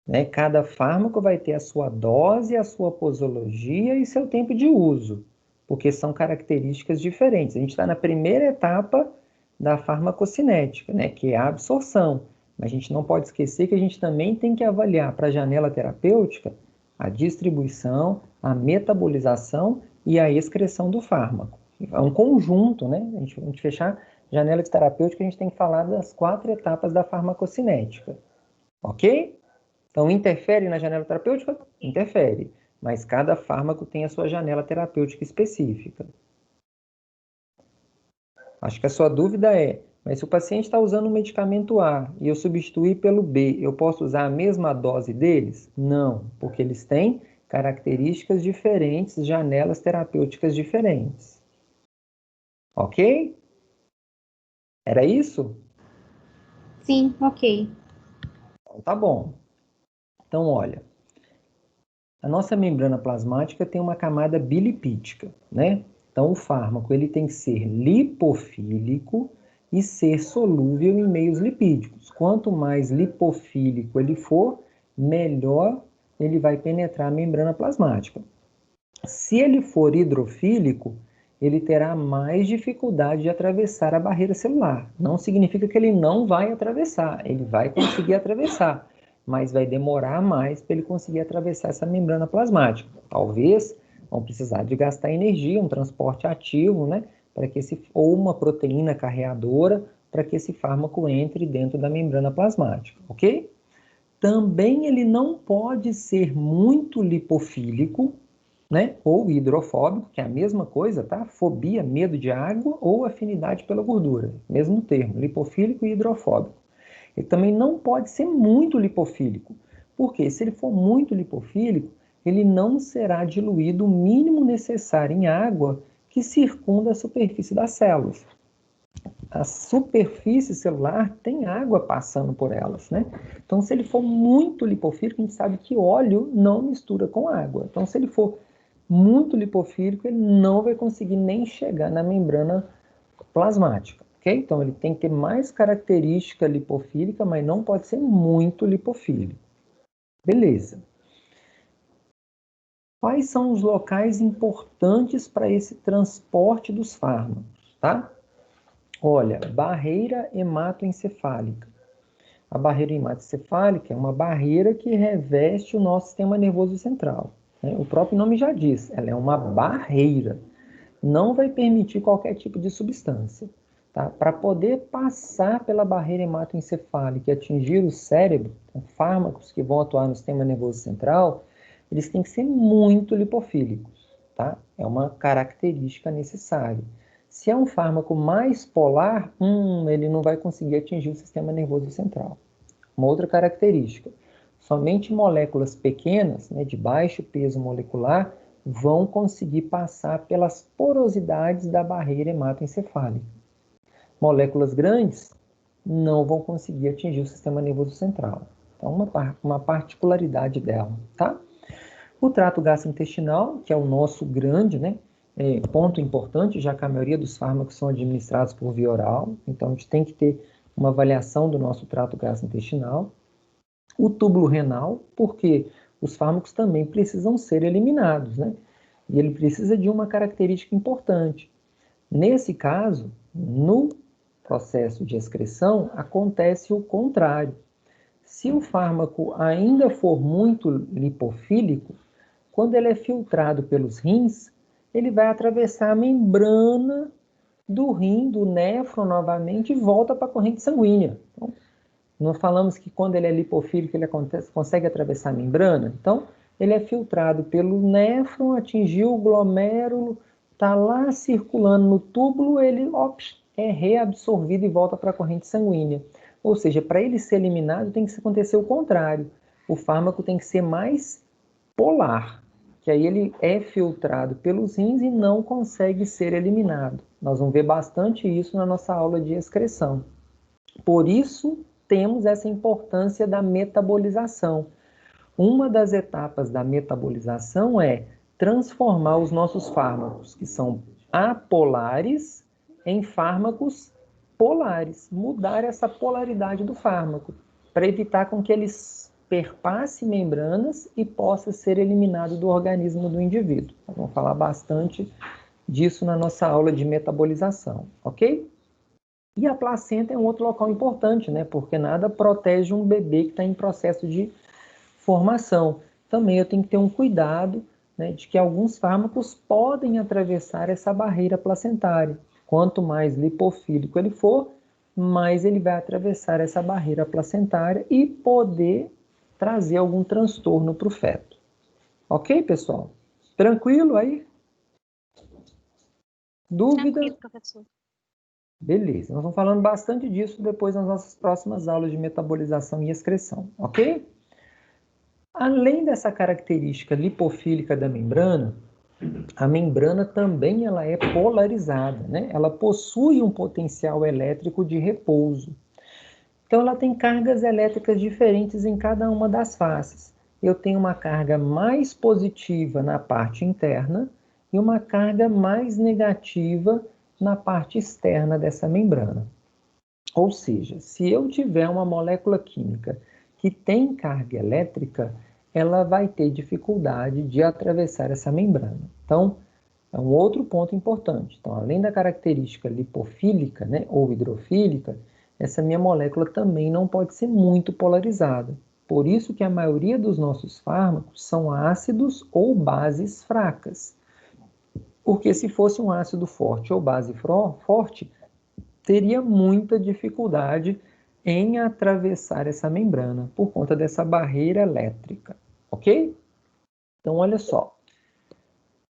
né? Cada fármaco vai ter a sua dose, a sua posologia e seu tempo de uso, porque são características diferentes. A gente está na primeira etapa da farmacocinética, né? Que é a absorção. Mas a gente não pode esquecer que a gente também tem que avaliar para a janela terapêutica a distribuição, a metabolização e a excreção do fármaco. É um conjunto, né? A gente fechar janela de terapêutica, a gente tem que falar das 4 etapas da farmacocinética. Ok? Então, interfere na janela terapêutica? Interfere. Mas cada fármaco tem a sua janela terapêutica específica. Acho que a sua dúvida é, mas se o paciente está usando o medicamento A e eu substituir pelo B, eu posso usar a mesma dose deles? Não, porque eles têm características diferentes, janelas terapêuticas diferentes. Ok? Era isso? Sim, ok. Então, tá bom. Então, olha, a nossa membrana plasmática tem uma camada bilipídica, né? Então, o fármaco ele tem que ser lipofílico e ser solúvel em meios lipídicos. Quanto mais lipofílico ele for, melhor ele vai penetrar a membrana plasmática. Se ele for hidrofílico, ele terá mais dificuldade de atravessar a barreira celular. Não significa que ele não vai atravessar, ele vai conseguir atravessar, mas vai demorar mais para ele conseguir atravessar essa membrana plasmática. Talvez vão precisar de gastar energia, um transporte ativo, né, para que ou uma proteína carreadora para que esse fármaco entre dentro da membrana plasmática, ok? Também ele não pode ser muito lipofílico, né? Ou hidrofóbico, que é a mesma coisa, tá? Fobia, medo de água ou afinidade pela gordura. Mesmo termo, lipofílico e hidrofóbico. Ele também não pode ser muito lipofílico, porque se ele for muito lipofílico, ele não será diluído o mínimo necessário em água que circunda a superfície das células. A superfície celular tem água passando por elas, né? Então, se ele for muito lipofílico, a gente sabe que óleo não mistura com água. Então, se ele for muito lipofílico, ele não vai conseguir nem chegar na membrana plasmática, ok? Então, ele tem que ter mais característica lipofílica, mas não pode ser muito lipofílico. Beleza. Quais são os locais importantes para esse transporte dos fármacos, tá? Olha, barreira hematoencefálica. A barreira hematoencefálica é uma barreira que reveste o nosso sistema nervoso central, né? O próprio nome já diz, ela é uma barreira. Não vai permitir qualquer tipo de substância. Tá? Para poder passar pela barreira hematoencefálica e atingir o cérebro, com fármacos que vão atuar no sistema nervoso central, eles têm que ser muito lipofílicos. tá? É uma característica necessária. Se é um fármaco mais polar, ele não vai conseguir atingir o sistema nervoso central. Uma outra característica, somente moléculas pequenas, né, de baixo peso molecular, vão conseguir passar pelas porosidades da barreira hematoencefálica. Moléculas grandes não vão conseguir atingir o sistema nervoso central. Então, uma particularidade dela, tá? O trato gastrointestinal, que é o nosso grande, né, ponto importante, já que a maioria dos fármacos são administrados por via oral, então a gente tem que ter uma avaliação do nosso trato gastrointestinal. O túbulo renal, porque os fármacos também precisam ser eliminados, né? E ele precisa de uma característica importante. Nesse caso, no processo de excreção, acontece o contrário. Se o fármaco ainda for muito lipofílico, quando ele é filtrado pelos rins, ele vai atravessar a membrana do rim, do néfron novamente, e volta para a corrente sanguínea. Então, nós falamos que quando ele é lipofílico, ele consegue atravessar a membrana. Então, ele é filtrado pelo néfron, atingiu o glomérulo, está lá circulando no túbulo, ele é reabsorvido e volta para a corrente sanguínea. Ou seja, para ele ser eliminado, tem que acontecer o contrário. O fármaco tem que ser mais polar, que aí ele é filtrado pelos rins e não consegue ser eliminado. Nós vamos ver bastante isso na nossa aula de excreção. Por isso, temos essa importância da metabolização. Uma das etapas da metabolização é transformar os nossos fármacos, que são apolares, em fármacos polares, mudar essa polaridade do fármaco, para evitar com que eles perpasse membranas e possa ser eliminado do organismo do indivíduo. Vamos falar bastante disso na nossa aula de metabolização, ok? E a placenta é um outro local importante, né? Porque nada protege um bebê que está em processo de formação. Também eu tenho que ter um cuidado, né, de que alguns fármacos podem atravessar essa barreira placentária. Quanto mais lipofílico ele for, mais ele vai atravessar essa barreira placentária e poder trazer algum transtorno para o feto. Ok, pessoal? Tranquilo aí? Dúvida? Tranquilo, professor. Beleza, nós vamos falando bastante disso depois nas nossas próximas aulas de metabolização e excreção, ok? Além dessa característica lipofílica da membrana, a membrana também ela é polarizada, né? Ela possui um potencial elétrico de repouso. Então, ela tem cargas elétricas diferentes em cada uma das faces. Eu tenho uma carga mais positiva na parte interna e uma carga mais negativa na parte externa dessa membrana. Ou seja, se eu tiver uma molécula química que tem carga elétrica, ela vai ter dificuldade de atravessar essa membrana. Então, é um outro ponto importante. Então, além da característica lipofílica, né, ou hidrofílica, essa minha molécula também não pode ser muito polarizada. Por isso que a maioria dos nossos fármacos são ácidos ou bases fracas. Porque se fosse um ácido forte ou base forte, teria muita dificuldade em atravessar essa membrana por conta dessa barreira elétrica, ok? Então, olha só.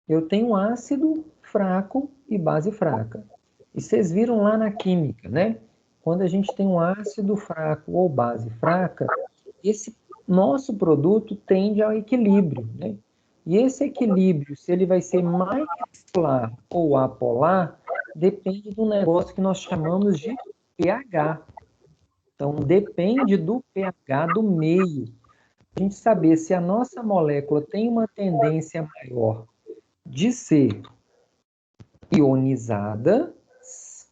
Eu tenho um ácido fraco e base fraca. E vocês viram lá na química, né? Quando a gente tem um ácido fraco ou base fraca, esse nosso produto tende ao equilíbrio, né? E esse equilíbrio, se ele vai ser mais polar ou apolar, depende do negócio que nós chamamos de pH. Então, depende do pH do meio. A gente saber se a nossa molécula tem uma tendência maior de ser ionizada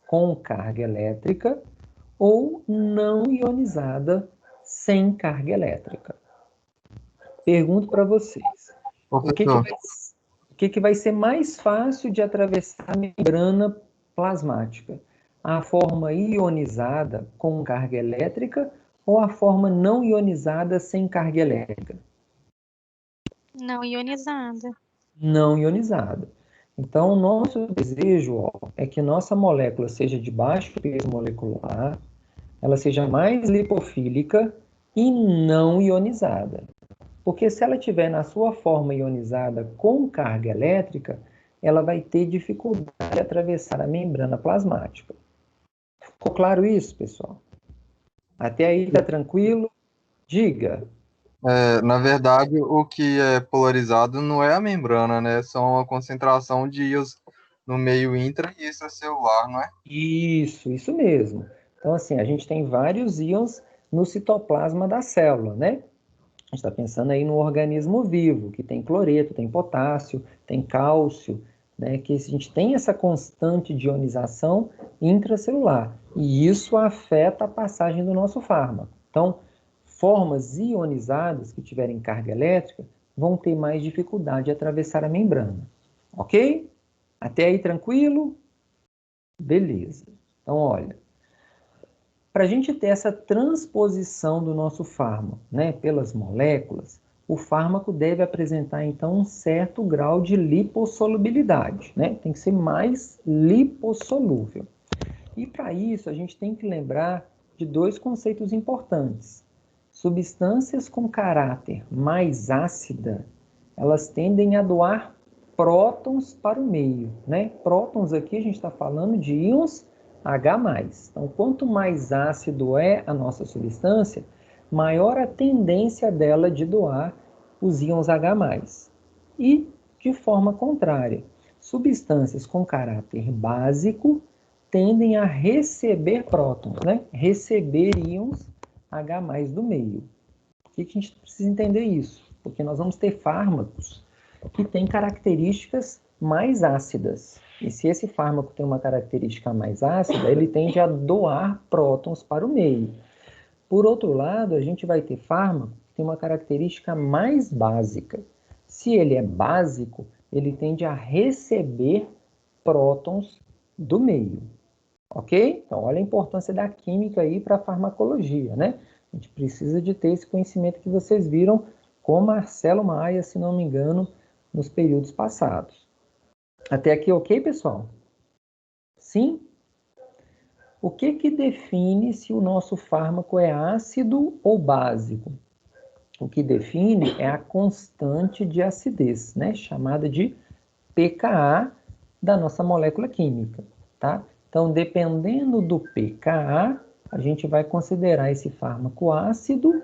com carga elétrica ou não ionizada sem carga elétrica. Pergunto para vocês, o que vai ser mais fácil de atravessar a membrana plasmática? A forma ionizada com carga elétrica ou a forma não ionizada sem carga elétrica? Não ionizada. Não ionizada. Então, o nosso desejo é que nossa molécula seja de baixo peso molecular, ela seja mais lipofílica e não ionizada. Porque se ela estiver na sua forma ionizada com carga elétrica, ela vai ter dificuldade de atravessar a membrana plasmática. Ficou claro isso, pessoal? Até aí tá tranquilo? Diga. Na verdade, o que é polarizado não é a membrana, né? São a concentração de íons no meio intra e extracelular, não é? Isso mesmo. Então, assim, a gente tem vários íons no citoplasma da célula, né? A gente está pensando aí no organismo vivo, que tem cloreto, tem potássio, tem cálcio, né? Que a gente tem essa constante de ionização intracelular. E isso afeta a passagem do nosso fármaco. Então, formas ionizadas que tiverem carga elétrica vão ter mais dificuldade de atravessar a membrana. Ok? Até aí tranquilo? Beleza. Então, olha, para a gente ter essa transposição do nosso fármaco, né, pelas moléculas, o fármaco deve apresentar, então, um certo grau de lipossolubilidade, né? Tem que ser mais lipossolúvel. E para isso, a gente tem que lembrar de dois conceitos importantes. Substâncias com caráter mais ácida, elas tendem a doar prótons para o meio, né? Prótons aqui a gente está falando de íons H+. Então, quanto mais ácido é a nossa substância, maior a tendência dela de doar os íons H+. E, de forma contrária, substâncias com caráter básico tendem a receber prótons, né? Receber íons H+ do meio. Por que a gente precisa entender isso? Porque nós vamos ter fármacos que têm características mais ácidas. E se esse fármaco tem uma característica mais ácida, ele tende a doar prótons para o meio. Por outro lado, a gente vai ter fármaco que tem uma característica mais básica. Se ele é básico, ele tende a receber prótons do meio. Ok? Então, olha a importância da química aí para a farmacologia, né? A gente precisa de ter esse conhecimento que vocês viram com Marcelo Maia, se não me engano, nos períodos passados. Até aqui, ok, pessoal? Sim? O que define se o nosso fármaco é ácido ou básico? O que define é a constante de acidez, né? Chamada de pKa da nossa molécula química, tá? Então, dependendo do pKa, a gente vai considerar esse fármaco ácido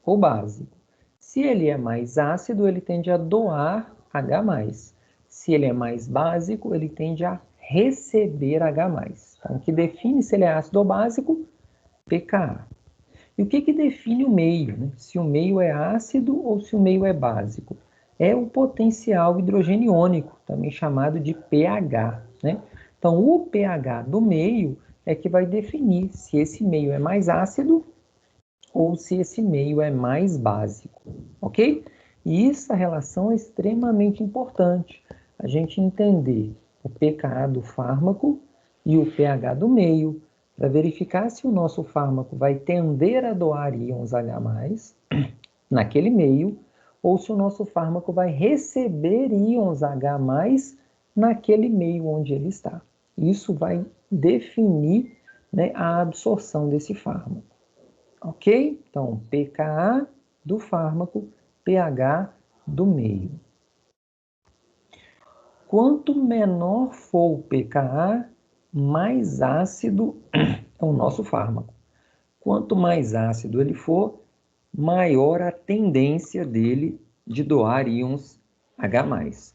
ou básico. Se ele é mais ácido, ele tende a doar H+. Se ele é mais básico, ele tende a receber H+. Então, o que define se ele é ácido ou básico? pKa. E o que define o meio, né? Se o meio é ácido ou se o meio é básico? É o potencial hidrogeniônico, também chamado de pH, né? Então, o pH do meio é que vai definir se esse meio é mais ácido ou se esse meio é mais básico, ok? E essa relação é extremamente importante, a gente entender o pKa do fármaco e o pH do meio, para verificar se o nosso fármaco vai tender a doar íons H+, naquele meio, ou se o nosso fármaco vai receber íons H+, naquele meio onde ele está. Isso vai definir, né, a absorção desse fármaco. Ok? Então, pKa do fármaco, pH do meio. Quanto menor for o pKa, mais ácido é o nosso fármaco. Quanto mais ácido ele for, maior a tendência dele de doar íons H+.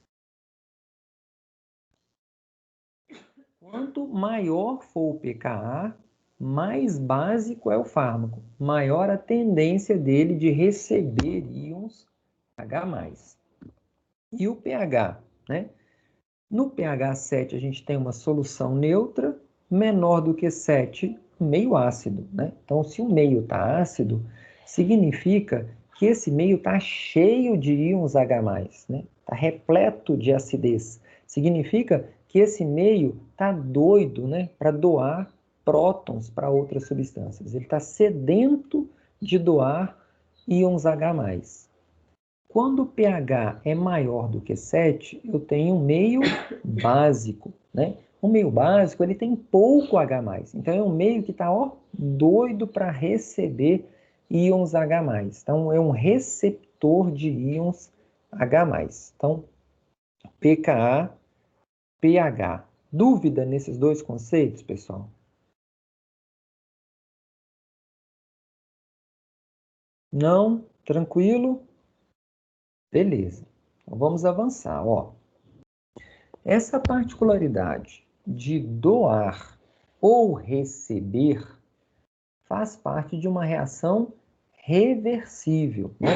Quanto maior for o pKa, mais básico é o fármaco, maior a tendência dele de receber íons H+. E o pH, né? No pH 7 a gente tem uma solução neutra, menor do que 7, meio ácido, né? Então, se o meio está ácido, significa que esse meio está cheio de íons H+, né? Está repleto de acidez. Significa que esse meio está doido, né, para doar prótons para outras substâncias. Ele está sedento de doar íons H+. Quando o pH é maior do que 7, eu tenho um meio básico, né? O meio básico, ele tem pouco H+. Então, é um meio que está doido para receber íons H+. Então, é um receptor fator de íons H+. Então, pKa, pH. Dúvida nesses dois conceitos, pessoal? Não? Tranquilo? Beleza. Então, vamos avançar. Ó. Essa particularidade de doar ou receber faz parte de uma reação reversível, né?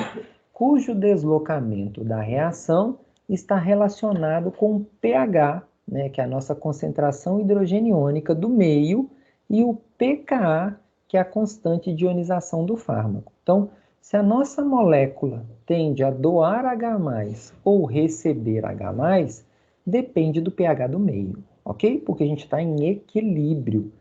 Cujo deslocamento da reação está relacionado com o pH, né, que é a nossa concentração hidrogeniônica do meio, e o pKa, que é a constante de ionização do fármaco. Então, se a nossa molécula tende a doar H+, ou receber H+, depende do pH do meio, ok? Porque a gente está em equilíbrio.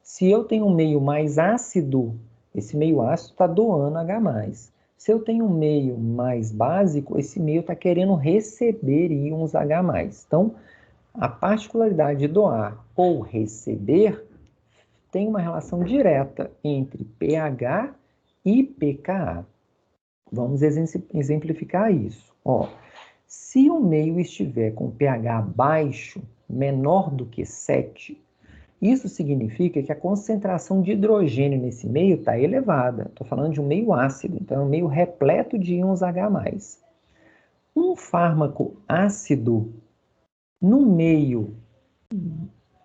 Se eu tenho um meio mais ácido, esse meio ácido está doando H+. Se eu tenho um meio mais básico, esse meio está querendo receber íons H+. Então, a particularidade de doar ou receber tem uma relação direta entre pH e pKa. Vamos exemplificar isso. Ó, se o meio estiver com pH baixo, menor do que 7, isso significa que a concentração de hidrogênio nesse meio está elevada. Estou falando de um meio ácido, então é um meio repleto de íons H+. Um fármaco ácido, no meio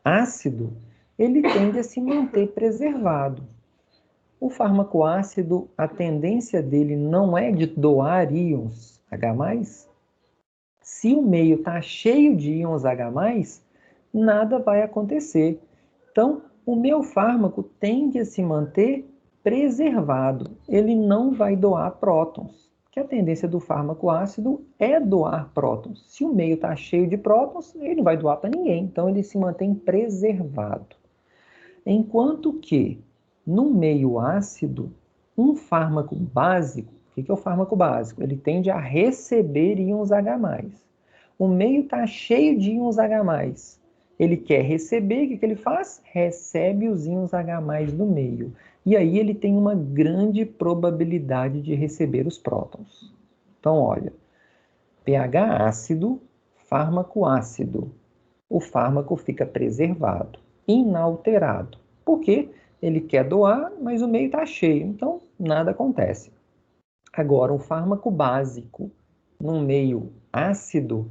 ácido, ele tende a se manter preservado. O fármaco ácido, a tendência dele não é de doar íons H+. Se o meio está cheio de íons H+, nada vai acontecer. Então, o meu fármaco tende a se manter preservado. Ele não vai doar prótons, que a tendência do fármaco ácido é doar prótons. Se o meio está cheio de prótons, ele não vai doar para ninguém. Então, ele se mantém preservado. Enquanto que, no meio ácido, um fármaco básico, o que é o fármaco básico? Ele tende a receber íons H+. O meio está cheio de íons H+. Ele quer receber, o que ele faz? Recebe os íons H+ do meio. E aí ele tem uma grande probabilidade de receber os prótons. Então, olha, pH ácido, fármaco ácido. O fármaco fica preservado, inalterado. Por quê? Ele quer doar, mas o meio está cheio, então nada acontece. Agora, um fármaco básico, num meio ácido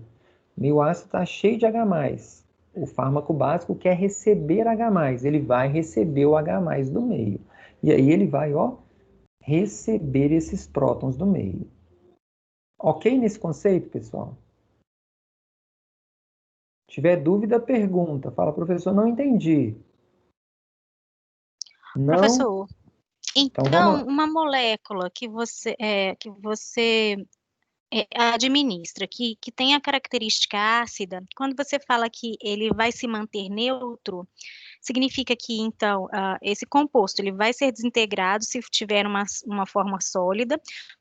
está cheio de H+. O fármaco básico quer receber H+, ele vai receber o H+ do meio. E aí ele vai, ó, receber esses prótons do meio. Ok nesse conceito, pessoal? Se tiver dúvida, pergunta. Fala, professor, não entendi. Não? Professor, Então vamos lá. uma molécula que você administra, que tem a característica ácida, quando você fala que ele vai se manter neutro, significa que, então, esse composto ele vai ser desintegrado se tiver uma forma sólida,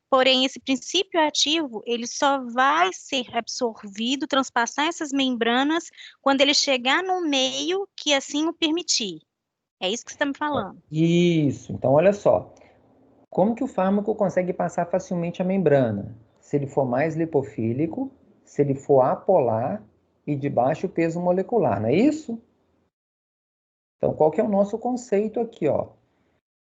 porém, esse princípio ativo, ele só vai ser absorvido, transpassar essas membranas, quando ele chegar no meio que assim o permitir. É isso que você está me falando. Isso. Então, olha só. Como que o fármaco consegue passar facilmente a membrana? Se ele for mais lipofílico, se ele for apolar e de baixo peso molecular, não é isso? Então, qual que é o nosso conceito aqui, ó?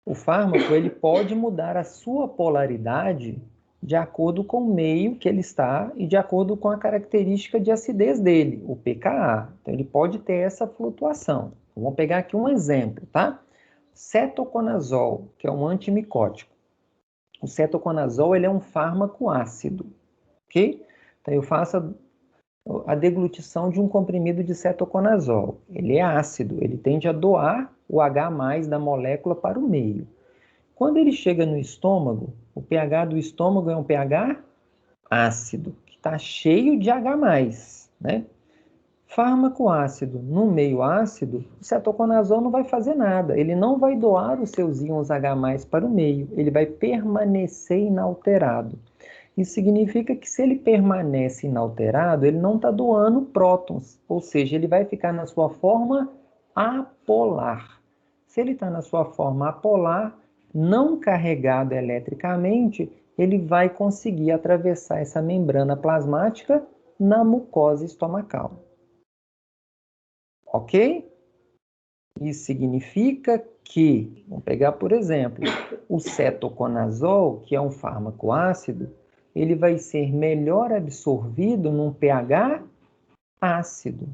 O fármaco, ele pode mudar a sua polaridade de acordo com o meio que ele está e de acordo com a característica de acidez dele, o pKa. Então, ele pode ter essa flutuação. Vamos pegar aqui um exemplo, tá? Cetoconazol, que é um antimicótico. O cetoconazol ele é um fármaco ácido, ok? Então, eu faço a deglutição de um comprimido de cetoconazol. Ele é ácido, ele tende a doar o H+ da molécula para o meio. Quando ele chega no estômago, o pH do estômago é um pH ácido, que está cheio de H+, né? Fármaco ácido no meio ácido, o cetoconazol não vai fazer nada. Ele não vai doar os seus íons H+ para o meio. Ele vai permanecer inalterado. Isso significa que se ele permanece inalterado, ele não está doando prótons. Ou seja, ele vai ficar na sua forma apolar. Se ele está na sua forma apolar, não carregado eletricamente, ele vai conseguir atravessar essa membrana plasmática na mucosa estomacal. Ok? Isso significa que, vamos pegar por exemplo, o cetoconazol, que é um fármaco ácido, ele vai ser melhor absorvido num pH ácido.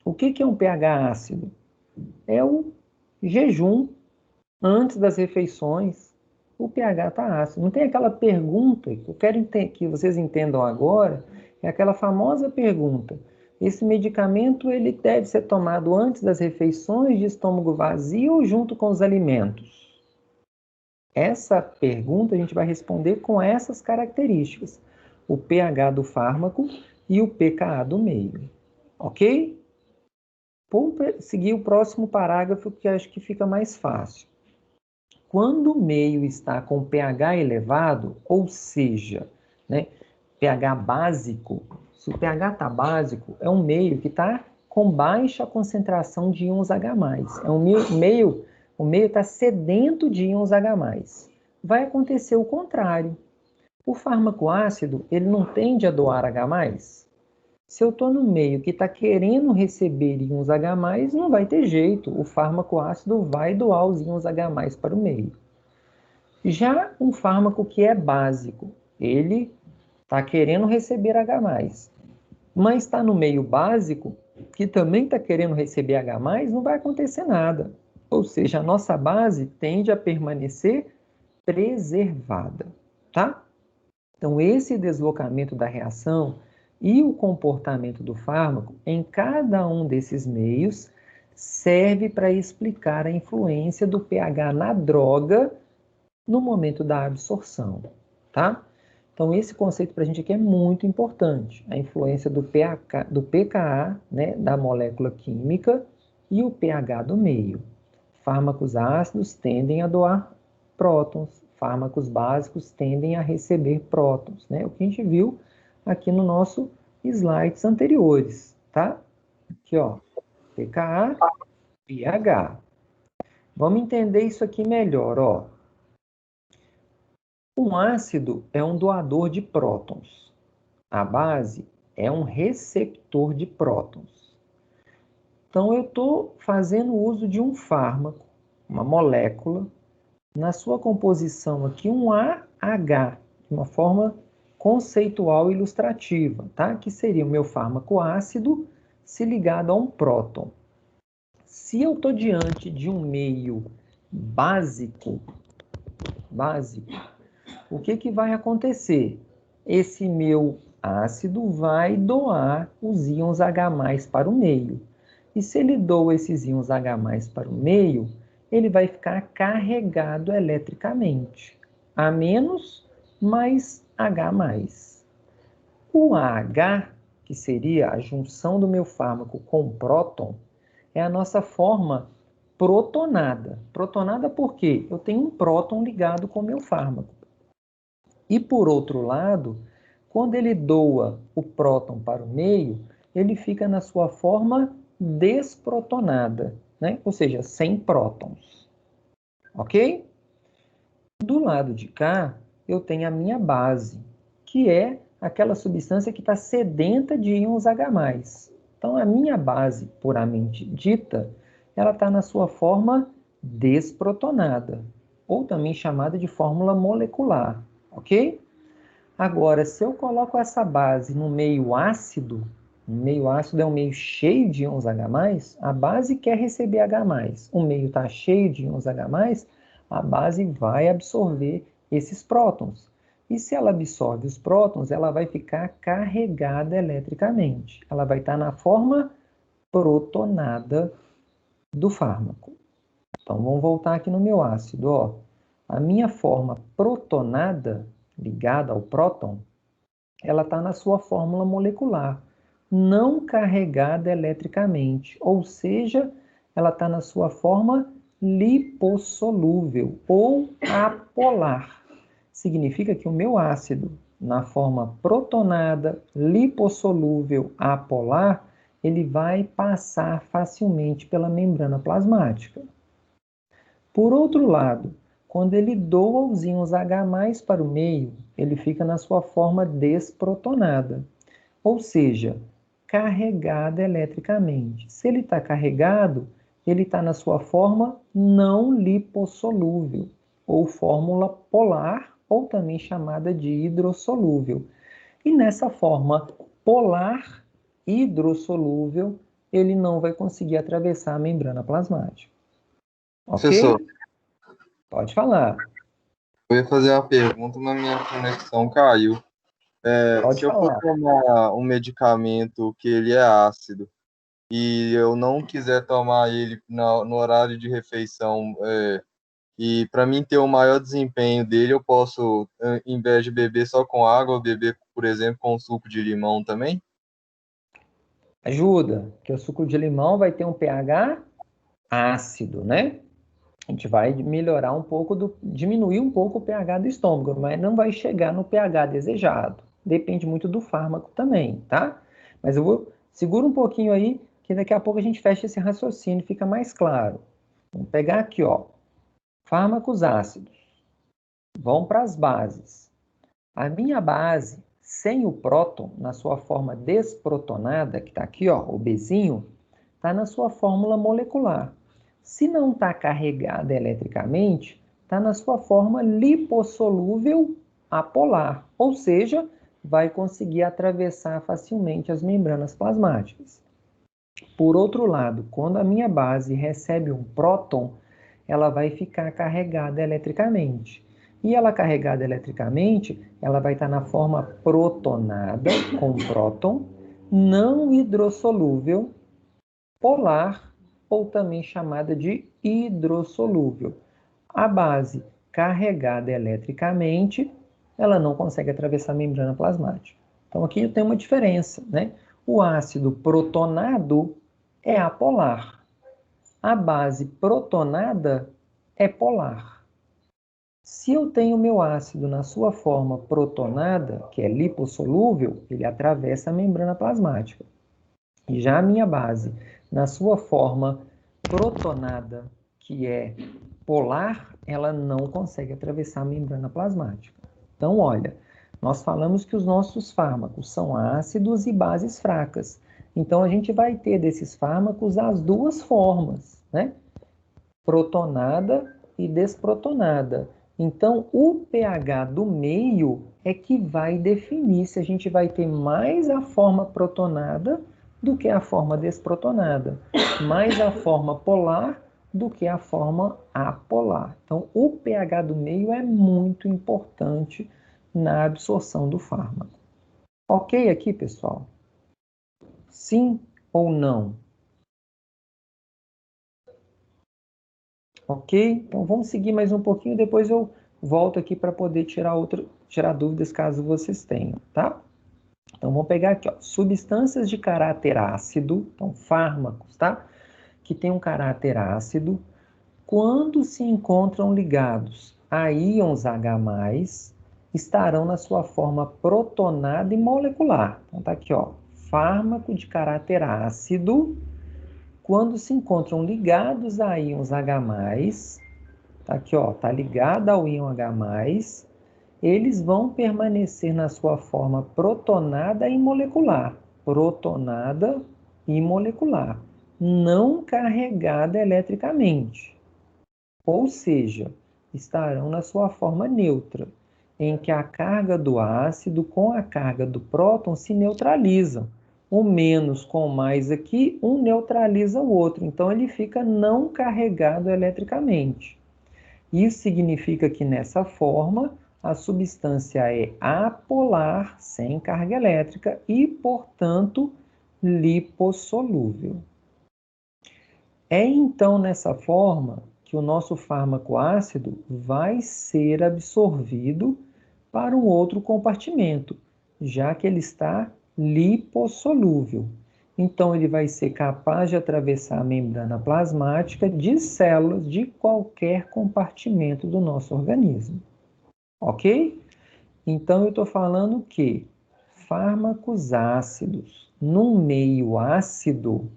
O que é um pH ácido? É o jejum antes das refeições. O pH está ácido. Não tem aquela pergunta que eu quero que vocês entendam agora, é aquela famosa pergunta: esse medicamento ele deve ser tomado antes das refeições, de estômago vazio ou junto com os alimentos? Essa pergunta a gente vai responder com essas características: o pH do fármaco e o pKa do meio. Ok? Vou seguir o próximo parágrafo, que acho que fica mais fácil. Quando o meio está com pH elevado, ou seja, né, pH básico, se o pH está básico, é um meio que está com baixa concentração de íons H+. É um meio, o meio está sedento de íons H+. Vai acontecer o contrário. O fármaco ácido, ele não tende a doar H+. Se eu estou no meio que está querendo receber íons H+, não vai ter jeito. O fármaco ácido vai doar os íons H+, para o meio. Já um fármaco que é básico, ele está querendo receber H+, mas está no meio básico, que também está querendo receber H+, não vai acontecer nada. Ou seja, a nossa base tende a permanecer preservada, tá? Então, esse deslocamento da reação e o comportamento do fármaco em cada um desses meios serve para explicar a influência do pH na droga no momento da absorção, tá? Então, esse conceito para a gente aqui é muito importante. A influência do pKa, né, da molécula química, e o pH do meio. Fármacos ácidos tendem a doar prótons, fármacos básicos tendem a receber prótons, né? O que a gente viu aqui no nosso slides anteriores, tá? Aqui, ó, pKa, pH. Vamos entender isso aqui melhor, ó. Um ácido é um doador de prótons. A base é um receptor de prótons. Então, eu estou fazendo uso de um fármaco, uma molécula, na sua composição aqui um AH, de uma forma conceitual e ilustrativa, tá? Que seria o meu fármaco ácido se ligado a um próton. Se eu estou diante de um meio básico, o que vai acontecer? Esse meu ácido vai doar os íons H+ para o meio. E se ele doa esses íons H+ para o meio, ele vai ficar carregado eletricamente. A menos mais H+. O AH, que seria a junção do meu fármaco com o próton, é a nossa forma protonada. Protonada por quê? Eu tenho um próton ligado com o meu fármaco. E por outro lado, quando ele doa o próton para o meio, ele fica na sua forma desprotonada, né? Ou seja, sem prótons. Ok? Do lado de cá, eu tenho a minha base, que é aquela substância que está sedenta de íons H+. Então, a minha base, puramente dita, ela está na sua forma desprotonada, ou também chamada de fórmula molecular, ok? Agora, se eu coloco essa base no meio ácido é um meio cheio de íons H+, a base quer receber H+. O meio está cheio de íons H+, a base vai absorver esses prótons. E se ela absorve os prótons, ela vai ficar carregada eletricamente. Ela vai estar na forma protonada do fármaco. Então, vamos voltar aqui no meu ácido, ó. A minha forma protonada, ligada ao próton, ela está na sua fórmula molecular, não carregada eletricamente, ou seja, ela está na sua forma lipossolúvel ou apolar. Significa que o meu ácido, na forma protonada, lipossolúvel, apolar, ele vai passar facilmente pela membrana plasmática. Por outro lado, quando ele doa os íons H+ para o meio, ele fica na sua forma desprotonada, ou seja, carregado eletricamente. Se ele está carregado, ele está na sua forma não lipossolúvel, ou fórmula polar, ou também chamada de hidrossolúvel. E nessa forma polar hidrossolúvel, ele não vai conseguir atravessar a membrana plasmática. Ok? Professor, Pode falar. eu ia fazer uma pergunta, mas minha conexão caiu. Pode Se eu for falar. tomar um medicamento que ele é ácido e eu não quiser tomar ele no horário de refeição, e para mim ter o maior desempenho dele, eu posso, em vez de beber só com água, beber, por exemplo, com suco de limão também? Ajuda, porque o suco de limão vai ter um pH ácido, né? A gente vai melhorar um pouco, diminuir um pouco o pH do estômago, mas não vai chegar no pH desejado. Depende muito do fármaco também, tá? Mas segura um pouquinho aí, que daqui a pouco a gente fecha esse raciocínio e fica mais claro. Vamos pegar aqui, ó. Fármacos ácidos. Vão para as bases. A minha base, sem o próton, na sua forma desprotonada, que está aqui, ó, o Bzinho, está na sua fórmula molecular. Se não está carregada eletricamente, está na sua forma lipossolúvel apolar, ou seja, vai conseguir atravessar facilmente as membranas plasmáticas. Por outro lado, quando a minha base recebe um próton, ela vai ficar carregada eletricamente. E ela carregada eletricamente, ela vai estar na forma protonada, com próton, não hidrossolúvel, polar, ou também chamada de hidrossolúvel. A base carregada eletricamente, ela não consegue atravessar a membrana plasmática. Então aqui eu tenho uma diferença, né? O ácido protonado é apolar. A base protonada é polar. Se eu tenho meu ácido na sua forma protonada, que é lipossolúvel, ele atravessa a membrana plasmática. E já a minha base, na sua forma protonada, que é polar, ela não consegue atravessar a membrana plasmática. Então, olha, nós falamos que os nossos fármacos são ácidos e bases fracas. Então, a gente vai ter desses fármacos as duas formas, né? Protonada e desprotonada. Então, o pH do meio é que vai definir se a gente vai ter mais a forma protonada do que a forma desprotonada, mais a forma polar do que a forma apolar. Então, o pH do meio é muito importante na absorção do fármaco. Ok aqui, pessoal? Sim ou não? Ok? Então vamos seguir mais um pouquinho, depois eu volto aqui para poder tirar dúvidas caso vocês tenham, tá? Então vamos pegar aqui, ó, substâncias de caráter ácido, então fármacos, tá? Que tem um caráter ácido, quando se encontram ligados a íons H+, estarão na sua forma protonada e molecular. Então tá aqui, ó, fármaco de caráter ácido, quando se encontram ligados a íons H+, tá aqui, ó, tá ligado ao íon H+, eles vão permanecer na sua forma protonada e molecular. Protonada e molecular. Não carregada eletricamente. Ou seja, estarão na sua forma neutra, em que a carga do ácido com a carga do próton se neutralizam. O menos com o mais aqui, um neutraliza o outro. Então, ele fica não carregado eletricamente. Isso significa que, nessa forma, a substância é apolar, sem carga elétrica, e, portanto, lipossolúvel. É, então, nessa forma que o nosso fármaco ácido vai ser absorvido para um outro compartimento, já que ele está lipossolúvel. Então, ele vai ser capaz de atravessar a membrana plasmática de células de qualquer compartimento do nosso organismo. Ok? Então, eu estou falando que fármacos ácidos num meio ácido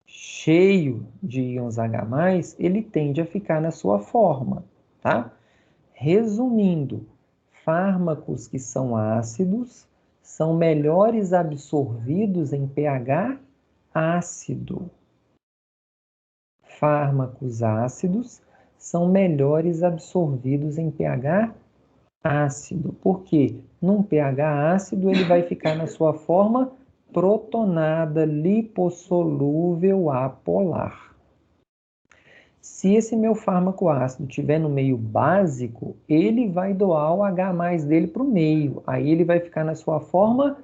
cheio de íons H+, ele tende a ficar na sua forma tá? Resumindo, fármacos que são ácidos são melhores absorvidos em pH ácido. Fármacos ácidos são melhores absorvidos em pH ácido. Por quê? Num pH ácido, ele vai ficar na sua forma protonada, lipossolúvel, apolar. Se esse meu fármaco ácido estiver no meio básico, ele vai doar o H+ dele para o meio. Aí ele vai ficar na sua forma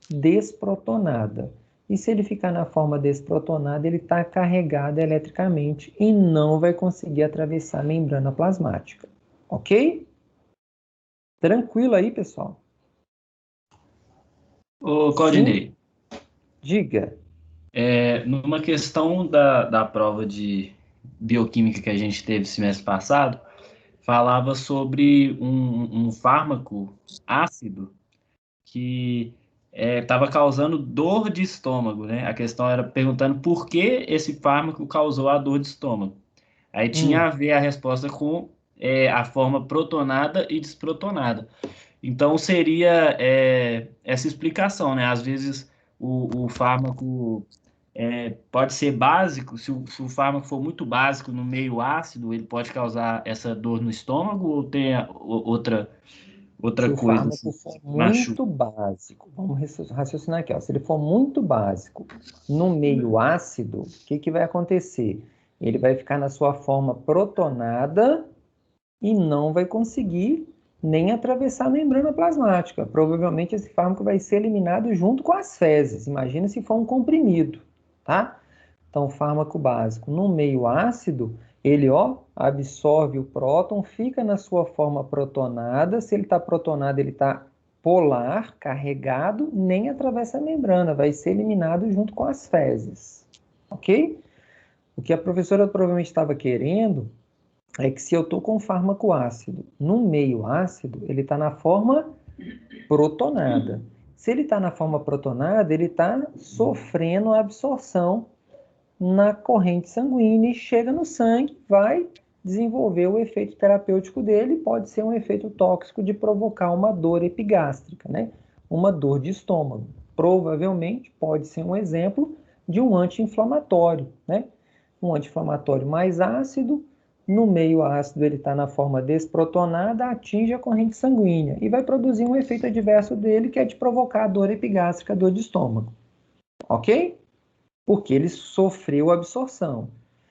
desprotonada. E se ele ficar na forma desprotonada, ele está carregado eletricamente e não vai conseguir atravessar a membrana plasmática. Ok? Tranquilo aí, pessoal? Ô, Claudinei, Diga. numa questão da prova de bioquímica que a gente teve semestre passado, falava sobre um fármaco ácido que estava causando dor de estômago, né? A questão era perguntando por que esse fármaco causou a dor de estômago. Aí tinha a ver a resposta com a forma protonada e desprotonada. Então seria essa explicação, né? Às vezes o fármaco pode ser básico, se o fármaco for muito básico no meio ácido, ele pode causar essa dor no estômago ou tem outra Se o coisa assim, fármaco for machuca? muito básico, vamos raciocinar aqui, ó. Se ele for muito básico no meio ácido, o que vai acontecer? Ele vai ficar na sua forma protonada e não vai conseguir nem atravessar a membrana plasmática. Provavelmente esse fármaco vai ser eliminado junto com as fezes. Imagina se for um comprimido, tá? Então, fármaco básico no meio ácido, ele absorve o próton, fica na sua forma protonada. Se ele está protonado, ele está polar, carregado, nem atravessa a membrana, vai ser eliminado junto com as fezes. Ok? O que a professora provavelmente estava querendo é que se eu estou com um fármaco ácido no meio ácido, ele está na forma protonada. Se ele está na forma protonada, ele está sofrendo a absorção na corrente sanguínea e chega no sangue, vai desenvolver o efeito terapêutico dele, pode ser um efeito tóxico de provocar uma dor epigástrica, né? Uma dor de estômago. Provavelmente pode ser um exemplo de um anti-inflamatório, né? Um anti-inflamatório mais ácido, no meio ácido ele está na forma desprotonada, atinge a corrente sanguínea e vai produzir um efeito adverso dele, que é de provocar dor epigástrica, dor de estômago. Ok? Porque ele sofreu absorção.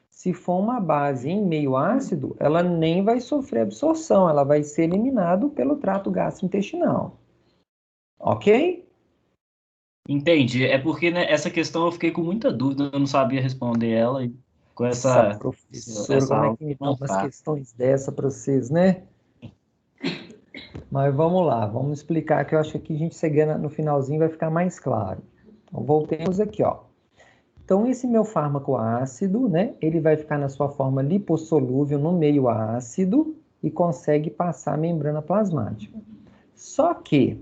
Se for uma base em meio ácido, ela nem vai sofrer absorção, ela vai ser eliminada pelo trato gastrointestinal. Ok? Entendi. É porque, né, essa questão eu fiquei com muita dúvida, eu não sabia responder ela e com Essa essa, professora, essa como é aula que me dá não umas tá. questões dessa para vocês, né? Mas vamos lá, vamos explicar que eu acho que aqui a gente chegando no finalzinho vai ficar mais claro. Então, voltemos aqui, ó. Então, esse meu fármaco ácido, né, ele vai ficar na sua forma lipossolúvel no meio ácido e consegue passar a membrana plasmática. Só que,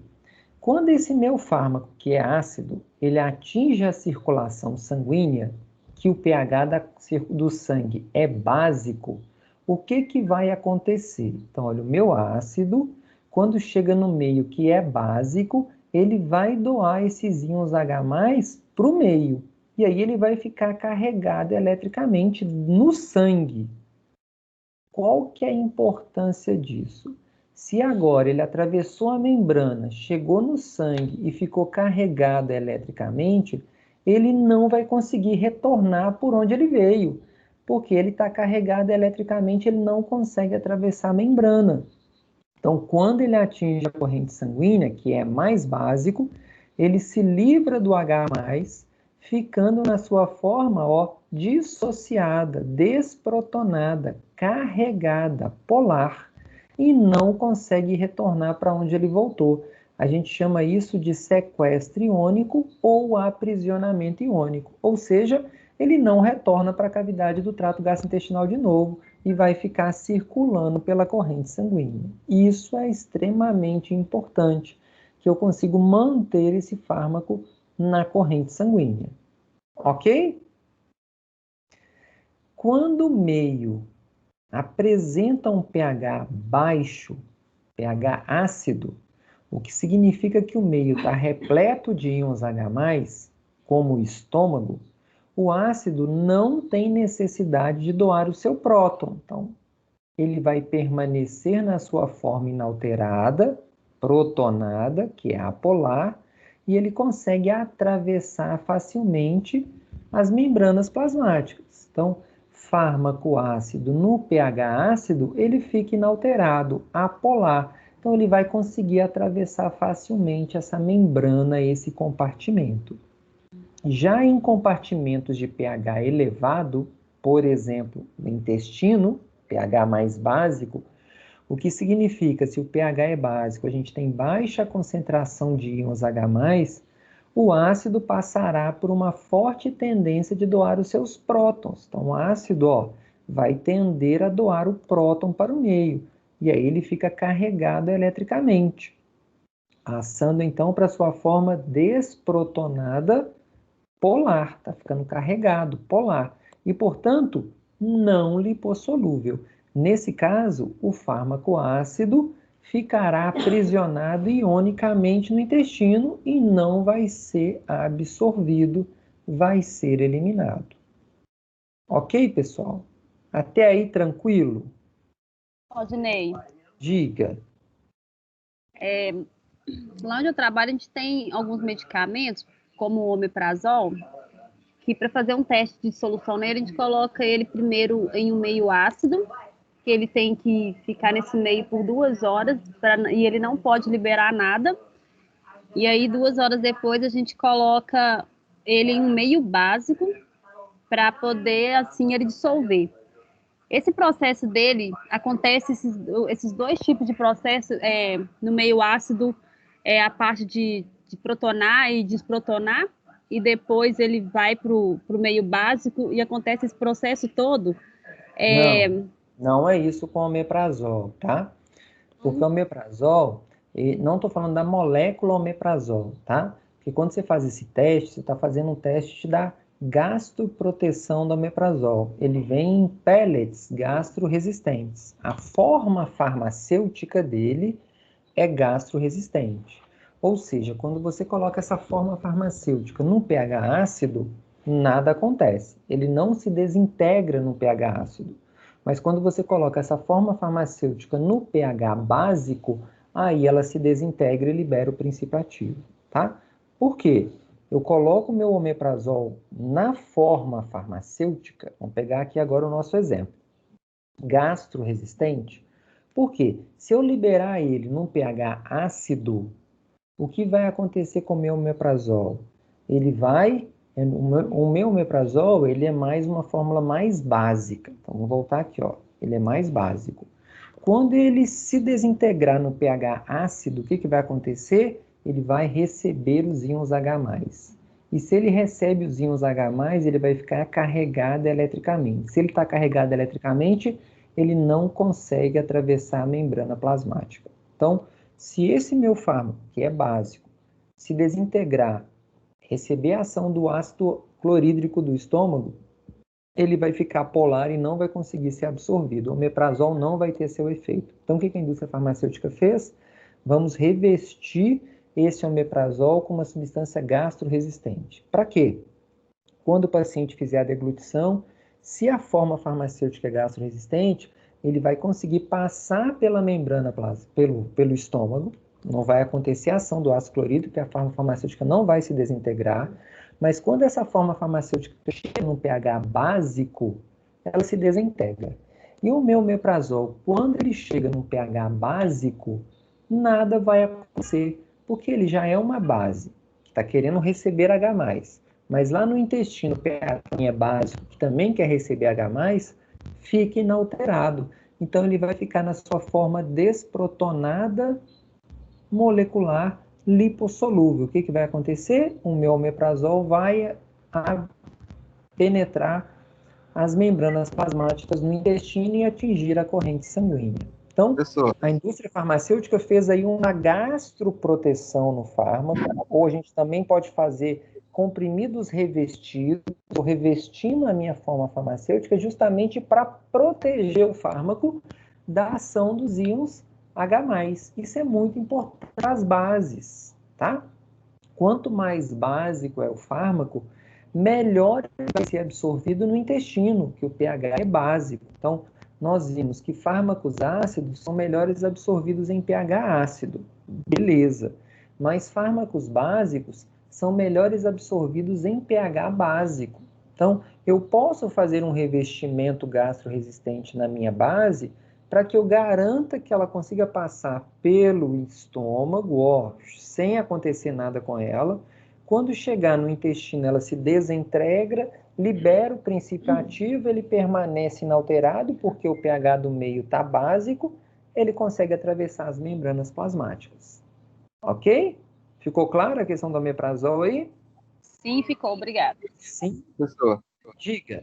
quando esse meu fármaco, que é ácido, ele atinge a circulação sanguínea, que o pH do sangue é básico, o que vai acontecer? Então, olha, o meu ácido, quando chega no meio que é básico, ele vai doar esses íons H+ para o meio. E aí ele vai ficar carregado eletricamente no sangue. Qual que é a importância disso? Se agora ele atravessou a membrana, chegou no sangue e ficou carregado eletricamente, ele não vai conseguir retornar por onde ele veio, porque ele está carregado eletricamente, ele não consegue atravessar a membrana. Então, quando ele atinge a corrente sanguínea, que é mais básico, ele se livra do H+, ficando na sua forma, dissociada, desprotonada, carregada, polar, e não consegue retornar para onde ele voltou. A gente chama isso de sequestro iônico ou aprisionamento iônico, ou seja, ele não retorna para a cavidade do trato gastrointestinal de novo e vai ficar circulando pela corrente sanguínea. Isso é extremamente importante, que eu consigo manter esse fármaco na corrente sanguínea. Ok? Quando o meio apresenta um pH baixo, pH ácido, o que significa que o meio está repleto de íons H+, como o estômago, o ácido não tem necessidade de doar o seu próton. Então, ele vai permanecer na sua forma inalterada, protonada, que é apolar, e ele consegue atravessar facilmente as membranas plasmáticas. Então, fármaco ácido no pH ácido, ele fica inalterado, apolar. Então, ele vai conseguir atravessar facilmente essa membrana, esse compartimento. Já em compartimentos de pH elevado, por exemplo, no intestino, pH mais básico, o que significa, se o pH é básico, a gente tem baixa concentração de íons H+, o ácido passará por uma forte tendência de doar os seus prótons. Então, o ácido vai tender a doar o próton para o meio, e aí ele fica carregado eletricamente, passando então para sua forma desprotonada polar, está ficando carregado, polar, e, portanto, não lipossolúvel. Nesse caso, o fármaco ácido ficará aprisionado ionicamente no intestino e não vai ser absorvido, vai ser eliminado. Ok, pessoal? Até aí, tranquilo? Rodinei, Diga. lá onde eu trabalho, a gente tem alguns medicamentos, como o omeprazol, que para fazer um teste de solução nele, a gente coloca ele primeiro em um meio ácido, que ele tem que ficar nesse meio por 2 horas, e ele não pode liberar nada. E aí, 2 horas depois, a gente coloca ele em um meio básico, para poder, assim, ele dissolver. Esse processo dele, acontece esses dois tipos de processo, no meio ácido, a parte de protonar e desprotonar, e depois ele vai para o meio básico e acontece esse processo todo. Não é isso com o omeprazol, tá? Porque o omeprazol, não estou falando da molécula omeprazol, tá? Porque quando você faz esse teste, você está fazendo um teste da gastroproteção do omeprazol. Ele vem em pellets gastroresistentes. A forma farmacêutica dele é gastroresistente. Ou seja, quando você coloca essa forma farmacêutica no pH ácido, nada acontece. Ele não se desintegra no pH ácido. Mas quando você coloca essa forma farmacêutica no pH básico, aí ela se desintegra e libera o princípio ativo, tá? Por quê? Eu coloco o meu omeprazol na forma farmacêutica, vamos pegar aqui agora o nosso exemplo, gastroresistente. Por quê? Se eu liberar ele num pH ácido, o que vai acontecer com o meu omeprazol? O meu omeprazol, ele é mais uma fórmula mais básica. Então, vamos voltar aqui, ele é mais básico. Quando ele se desintegrar no pH ácido, o que vai acontecer? Ele vai receber os íons H+. E se ele recebe os íons H+, ele vai ficar carregado eletricamente. Se ele está carregado eletricamente, ele não consegue atravessar a membrana plasmática. Então, se esse meu fármaco, que é básico, se desintegrar, receber a ação do ácido clorídrico do estômago, ele vai ficar polar e não vai conseguir ser absorvido. O omeprazol não vai ter seu efeito. Então, o que a indústria farmacêutica fez? Vamos revestir esse omeprazol com uma substância gastroresistente. Para quê? Quando o paciente fizer a deglutição, se a forma farmacêutica é gastroresistente, ele vai conseguir passar pela membrana pelo estômago, não vai acontecer a ação do ácido clorídrico, porque a forma farmacêutica não vai se desintegrar, mas quando essa forma farmacêutica chega no pH básico, ela se desintegra. E o meu omeprazol, quando ele chega no pH básico, nada vai acontecer, porque ele já é uma base, que está querendo receber H+. Mas lá no intestino, o pH é básico, que também quer receber H+, fica inalterado. Então, ele vai ficar na sua forma desprotonada molecular lipossolúvel. O que vai acontecer? O meu omeprazol vai penetrar as membranas plasmáticas no intestino e atingir a corrente sanguínea. Então, Professor, a indústria farmacêutica fez aí uma gastroproteção no fármaco, ou a gente também pode fazer comprimidos revestidos, ou revestindo a minha forma farmacêutica justamente para proteger o fármaco da ação dos íons H+. Isso é muito importante para as bases, tá? Quanto mais básico é o fármaco, melhor vai ser absorvido no intestino, que o pH é básico. Então, nós vimos que fármacos ácidos são melhores absorvidos em pH ácido. Beleza. Mas fármacos básicos são melhores absorvidos em pH básico. Então, eu posso fazer um revestimento gastroresistente na minha base para que eu garanta que ela consiga passar pelo estômago, ó, sem acontecer nada com ela. Quando chegar no intestino, ela se desintegra, libera o princípio ativo, ele permanece inalterado, porque o pH do meio está básico, ele consegue atravessar as membranas plasmáticas. Ok? Ficou clara a questão do omeprazol aí? Sim, ficou, obrigada. Sim. professor, Diga.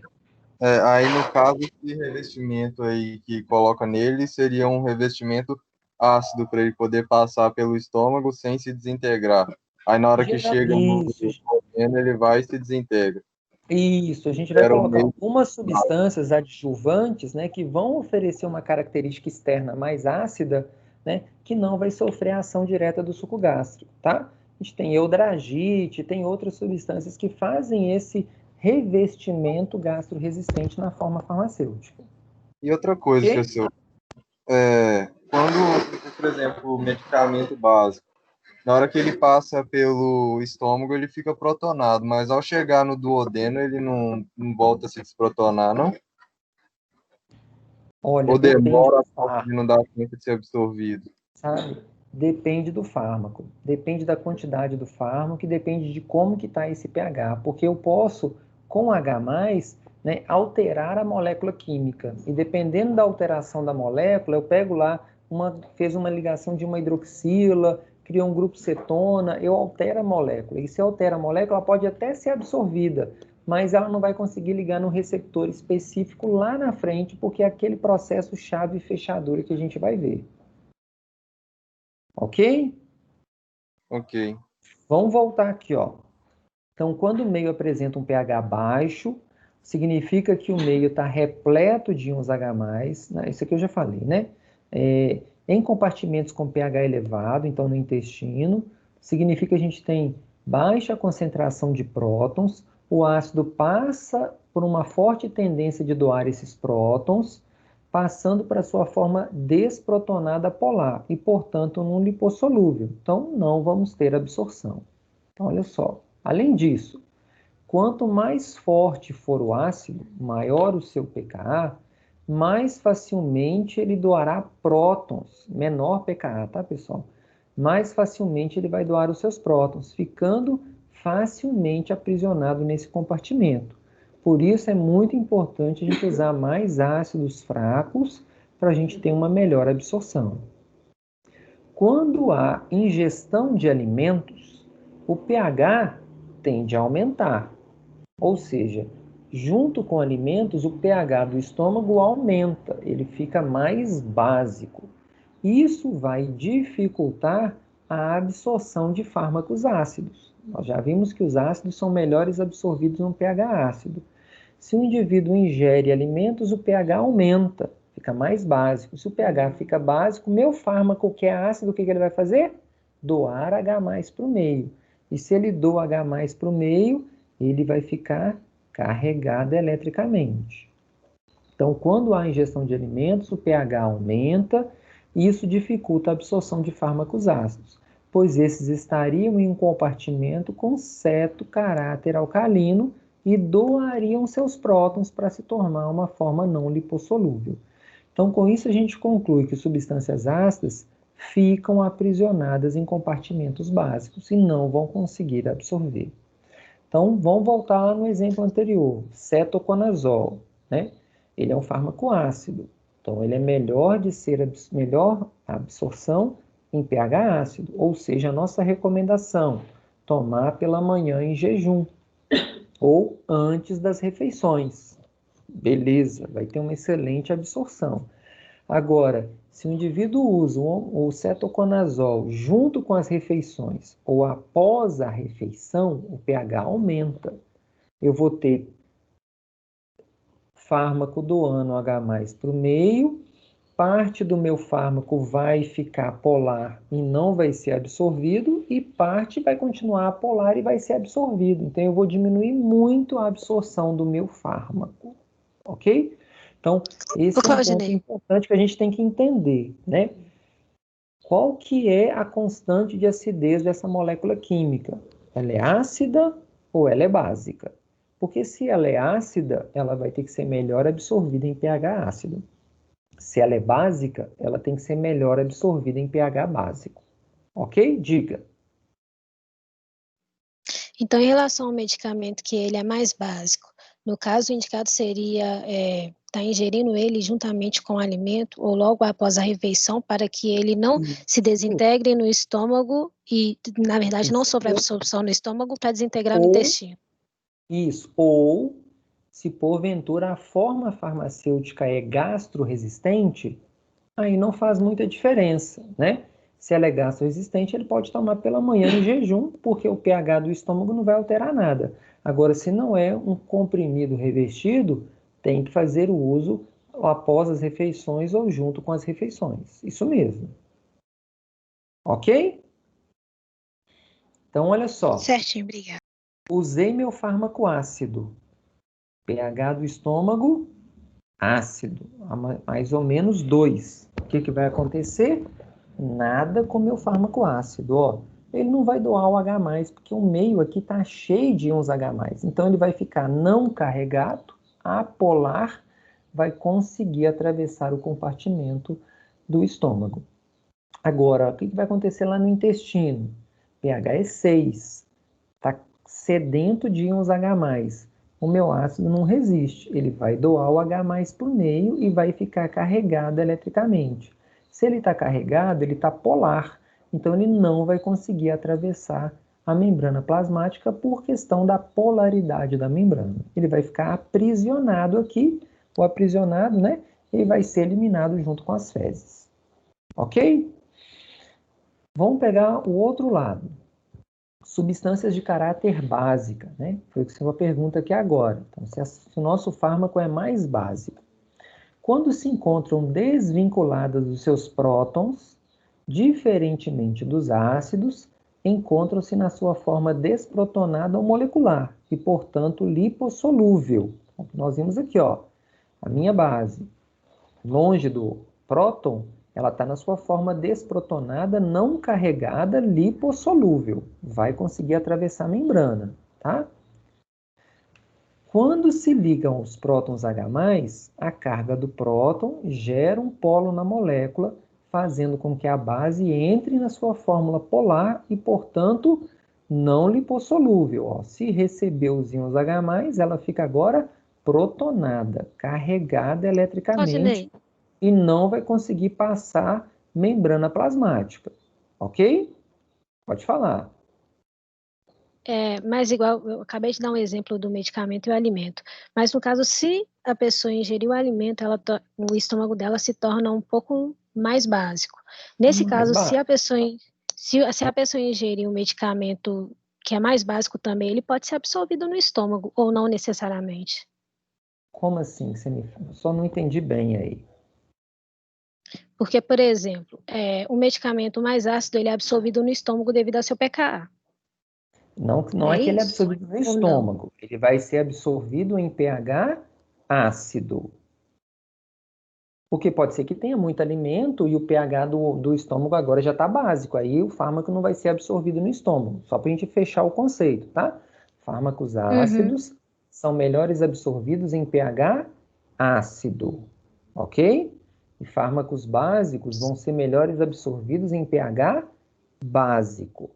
aí no caso, esse revestimento aí que coloca nele seria um revestimento ácido para ele poder passar pelo estômago sem se desintegrar. Aí na hora que chega no duodeno, ele vai e se desintegra. Isso, a gente vai Era o colocar meio. algumas substâncias adjuvantes, né, que vão oferecer uma característica externa mais ácida, né, que não vai sofrer a ação direta do suco gástrico, tá? A gente tem eudragite, tem outras substâncias que fazem esse revestimento gastroresistente na forma farmacêutica. E outra coisa, Ok? professor, quando, por exemplo, o medicamento básico, na hora que ele passa pelo estômago, ele fica protonado, mas ao chegar no duodeno, ele não volta a se desprotonar, não? Olha, Ou depende demora do a ponto de fármaco, não dar tempo de ser absorvido? sabe? Depende do fármaco, depende da quantidade do fármaco e depende de como que está esse pH, porque eu posso, com H+, né, alterar a molécula química, e dependendo da alteração da molécula, eu pego lá, fez uma ligação de uma hidroxila, criou um grupo cetona, eu altero a molécula, e se eu altero a molécula, ela pode até ser absorvida, mas ela não vai conseguir ligar no receptor específico lá na frente, porque é aquele processo chave e fechadura que a gente vai ver. Ok? Ok. Vamos voltar aqui, ó. Então, quando o meio apresenta um pH baixo, significa que o meio está repleto de íons H+, né? Isso aqui eu já falei, né? Em compartimentos com pH elevado, então no intestino, significa que a gente tem baixa concentração de prótons, o ácido passa por uma forte tendência de doar esses prótons, passando para sua forma desprotonada polar e, portanto, não lipossolúvel. Então, não vamos ter absorção. Então, olha só. Além disso, quanto mais forte for o ácido, maior o seu pKa, mais facilmente ele doará prótons. Menor pKa, tá, pessoal? Mais facilmente ele vai doar os seus prótons, ficando facilmente aprisionado nesse compartimento. Por isso é muito importante a gente usar mais ácidos fracos para a gente ter uma melhor absorção. Quando há ingestão de alimentos, o pH tende a aumentar. Ou seja, junto com alimentos, o pH do estômago aumenta, ele fica mais básico. Isso vai dificultar a absorção de fármacos ácidos. Nós já vimos que os ácidos são melhores absorvidos no pH ácido. Se o indivíduo ingere alimentos, o pH aumenta, fica mais básico. Se o pH fica básico, meu fármaco que é ácido, o que ele vai fazer? Doar H+ para o meio. E se ele doa H+ para o meio, ele vai ficar carregado eletricamente. Então, quando há ingestão de alimentos, o pH aumenta e isso dificulta a absorção de fármacos ácidos, pois esses estariam em um compartimento com certo caráter alcalino e doariam seus prótons para se tornar uma forma não lipossolúvel. Então, com isso, a gente conclui que substâncias ácidas ficam aprisionadas em compartimentos básicos e não vão conseguir absorver. Então, vamos voltar lá no exemplo anterior, cetoconazol, né? Ele é um fármaco ácido, então ele é melhor melhor absorção em pH ácido, ou seja, a nossa recomendação, tomar pela manhã em jejum ou antes das refeições. Beleza, vai ter uma excelente absorção. Agora, Se o indivíduo usa o cetoconazol junto com as refeições ou após a refeição, o pH aumenta. Eu vou ter fármaco doando H+ para o meio, parte do meu fármaco vai ficar polar e não vai ser absorvido, e parte vai continuar polar e vai ser absorvido. Então, eu vou diminuir muito a absorção do meu fármaco, ok? Então, esse é um ponto importante que a gente tem que entender, né? Qual que é a constante de acidez dessa molécula química? Ela é ácida ou ela é básica? Porque se ela é ácida, ela vai ter que ser melhor absorvida em pH ácido. Se ela é básica, ela tem que ser melhor absorvida em pH básico. Ok? Diga. Então, em relação ao medicamento que ele é mais básico, no caso, o indicado seria estar ingerindo ele juntamente com o alimento ou logo após a refeição para que ele não se desintegre no estômago e, na verdade, não sofra absorção no estômago para desintegrar no intestino. Isso. Ou, se porventura a forma farmacêutica é gastroresistente, aí não faz muita diferença, né? Se ela é gastroresistente, ele pode tomar pela manhã em jejum, porque o pH do estômago não vai alterar nada. Agora, se não é um comprimido revestido, tem que fazer o uso após as refeições ou junto com as refeições. Isso mesmo. Ok? Então, olha só. Certinho, obrigada. Usei meu fármaco ácido. pH do estômago, ácido. Mais ou menos 2. O que vai acontecer? Nada com meu fármaco ácido, ó. Ele não vai doar o H+, porque o meio aqui está cheio de íons H+. Então, ele vai ficar não carregado, apolar, vai conseguir atravessar o compartimento do estômago. Agora, o que vai acontecer lá no intestino? pH é 6. Está sedento de íons H+. O meu ácido não resiste. Ele vai doar o H+ para o meio e vai ficar carregado eletricamente. Se ele está carregado, ele está polar. Então, ele não vai conseguir atravessar a membrana plasmática por questão da polaridade da membrana. Ele vai ficar aprisionado aqui, ou aprisionado, né? E vai ser eliminado junto com as fezes. Ok? Vamos pegar o outro lado. Substâncias de caráter básica, né? Foi o que você pergunta aqui agora. Então, se o nosso fármaco é mais básico. Quando se encontram desvinculadas dos seus prótons, diferentemente dos ácidos, encontram-se na sua forma desprotonada ou molecular, e, portanto, lipossolúvel. Então, nós vimos aqui, ó, a minha base, longe do próton, ela está na sua forma desprotonada, não carregada, lipossolúvel. Vai conseguir atravessar a membrana, tá? Quando se ligam os prótons H+, a carga do próton gera um polo na molécula, fazendo com que a base entre na sua fórmula polar e, portanto, não lipossolúvel. Ó, se recebeu os íons H+, ela fica agora protonada, carregada eletricamente, e não vai conseguir passar membrana plasmática. Ok? Pode falar. Mas igual, eu acabei de dar um exemplo do medicamento e o alimento. Mas no caso, se a pessoa ingerir o alimento, o estômago dela se torna um pouco mais básico. Nesse caso, se a pessoa ingerir um medicamento que é mais básico também, ele pode ser absorvido no estômago, ou não necessariamente. Como assim? Só não entendi bem aí. Porque, por exemplo, o medicamento mais ácido ele é absorvido no estômago devido ao seu pKa. Não é que ele é absorvido no estômago. Ele vai ser absorvido em pH ácido. Porque pode ser que tenha muito alimento e o pH do estômago agora já está básico. Aí o fármaco não vai ser absorvido no estômago. Só para a gente fechar o conceito, tá? Fármacos ácidos são melhores absorvidos em pH ácido. Ok? E fármacos básicos vão ser melhores absorvidos em pH básico.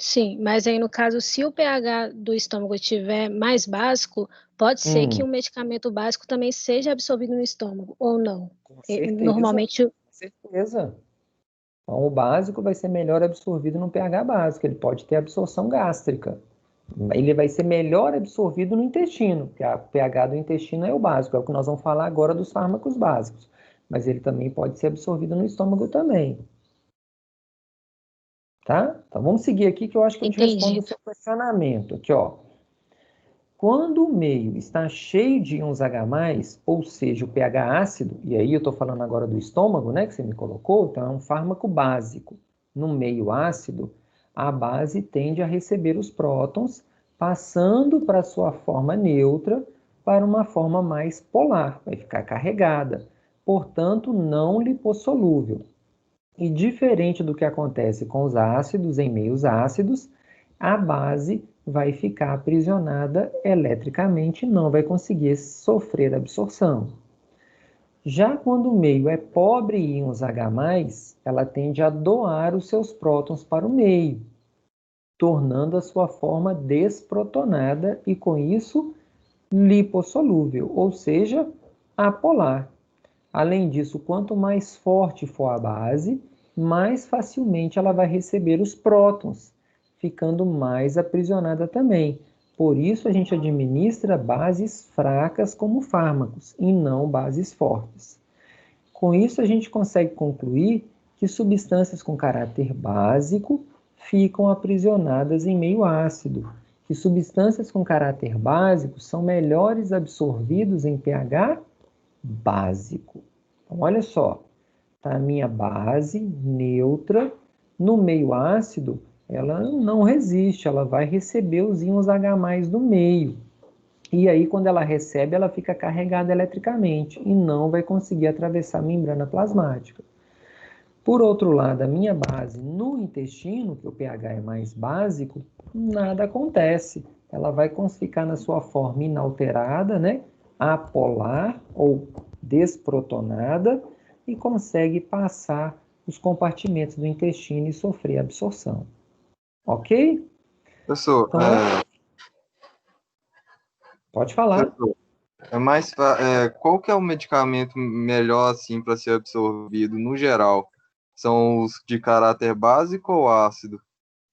Sim, mas aí no caso, se o pH do estômago estiver mais básico, pode ser que um medicamento básico também seja absorvido no estômago, ou não? Com certeza. Normalmente... Com certeza. Então, o básico vai ser melhor absorvido no pH básico. Ele pode ter absorção gástrica. Ele vai ser melhor absorvido no intestino, porque o pH do intestino é o básico. É o que nós vamos falar agora dos fármacos básicos. mas ele também pode ser absorvido no estômago também. Tá? Então, vamos seguir aqui que eu acho que eu te respondo o seu questionamento. Aqui, ó. Quando o meio está cheio de íons H+, ou seja, o pH ácido, e aí eu estou falando agora do estômago, né, que você me colocou, então é um fármaco básico. No meio ácido, a base tende a receber os prótons, passando para sua forma neutra para uma forma mais polar, vai ficar carregada, portanto não lipossolúvel. E diferente do que acontece com os ácidos em meios ácidos, a base vai ficar aprisionada eletricamente e não vai conseguir sofrer absorção. Já quando o meio é pobre em íons H+, ela tende a doar os seus prótons para o meio, tornando a sua forma desprotonada e, com isso, lipossolúvel, ou seja, apolar. Além disso, quanto mais forte for a base, mais facilmente ela vai receber os prótons, ficando mais aprisionada também. Por isso, a gente administra bases fracas como fármacos e não bases fortes. Com isso, a gente consegue concluir que substâncias com caráter básico ficam aprisionadas em meio ácido, que substâncias com caráter básico são melhores absorvidos em pH básico. Então, olha só, tá a minha base neutra, no meio ácido, ela não resiste, ela vai receber os íons H+ do meio. E aí, quando ela recebe, ela fica carregada eletricamente e não vai conseguir atravessar a membrana plasmática. Por outro lado, a minha base no intestino, que o pH é mais básico, nada acontece. Ela vai ficar na sua forma inalterada, né? Apolar ou desprotonada e consegue passar os compartimentos do intestino e sofrer absorção. Ok? Professor, Então, pode falar. Professor, qual que é o medicamento melhor assim para ser absorvido no geral? São os de caráter básico ou ácido?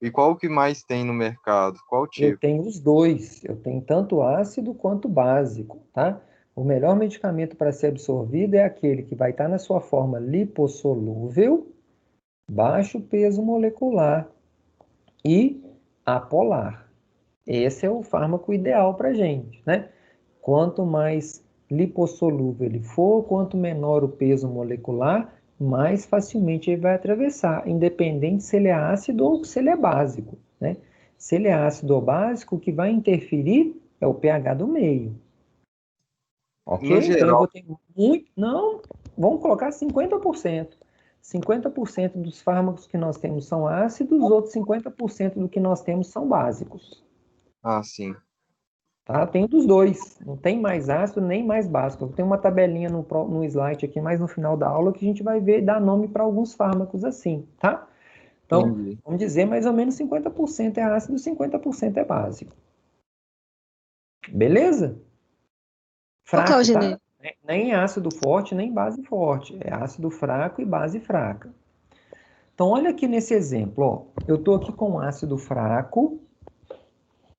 E qual que mais tem no mercado? Qual Eu tipo? tenho os dois. Eu tenho tanto ácido quanto básico, tá? O melhor medicamento para ser absorvido é aquele que vai estar na sua forma lipossolúvel, baixo peso molecular e apolar. Esse é o fármaco ideal para a gente, né? Quanto mais lipossolúvel ele for, quanto menor o peso molecular, mais facilmente ele vai atravessar, independente se ele é ácido ou se ele é básico, né? Se ele é ácido ou básico, o que vai interferir é o pH do meio. Ok? No Então eu geral, vou ter muito. Não, vamos colocar 50%. 50% dos fármacos que nós temos são ácidos, os outros 50% do que nós temos são básicos. sim. Tá? Tem dos dois. Não tem mais ácido nem mais básico. Eu tenho uma tabelinha no slide aqui, mais no final da aula, que a gente vai ver dar nome para alguns fármacos assim, tá? Então, Entendi. vamos dizer mais ou menos 50% é ácido, 50% é básico. Beleza? Fraco, Claudinei, tá? Nem ácido forte, nem base forte. É ácido fraco e base fraca. Então, olha aqui nesse exemplo, ó. Eu estou aqui com ácido fraco,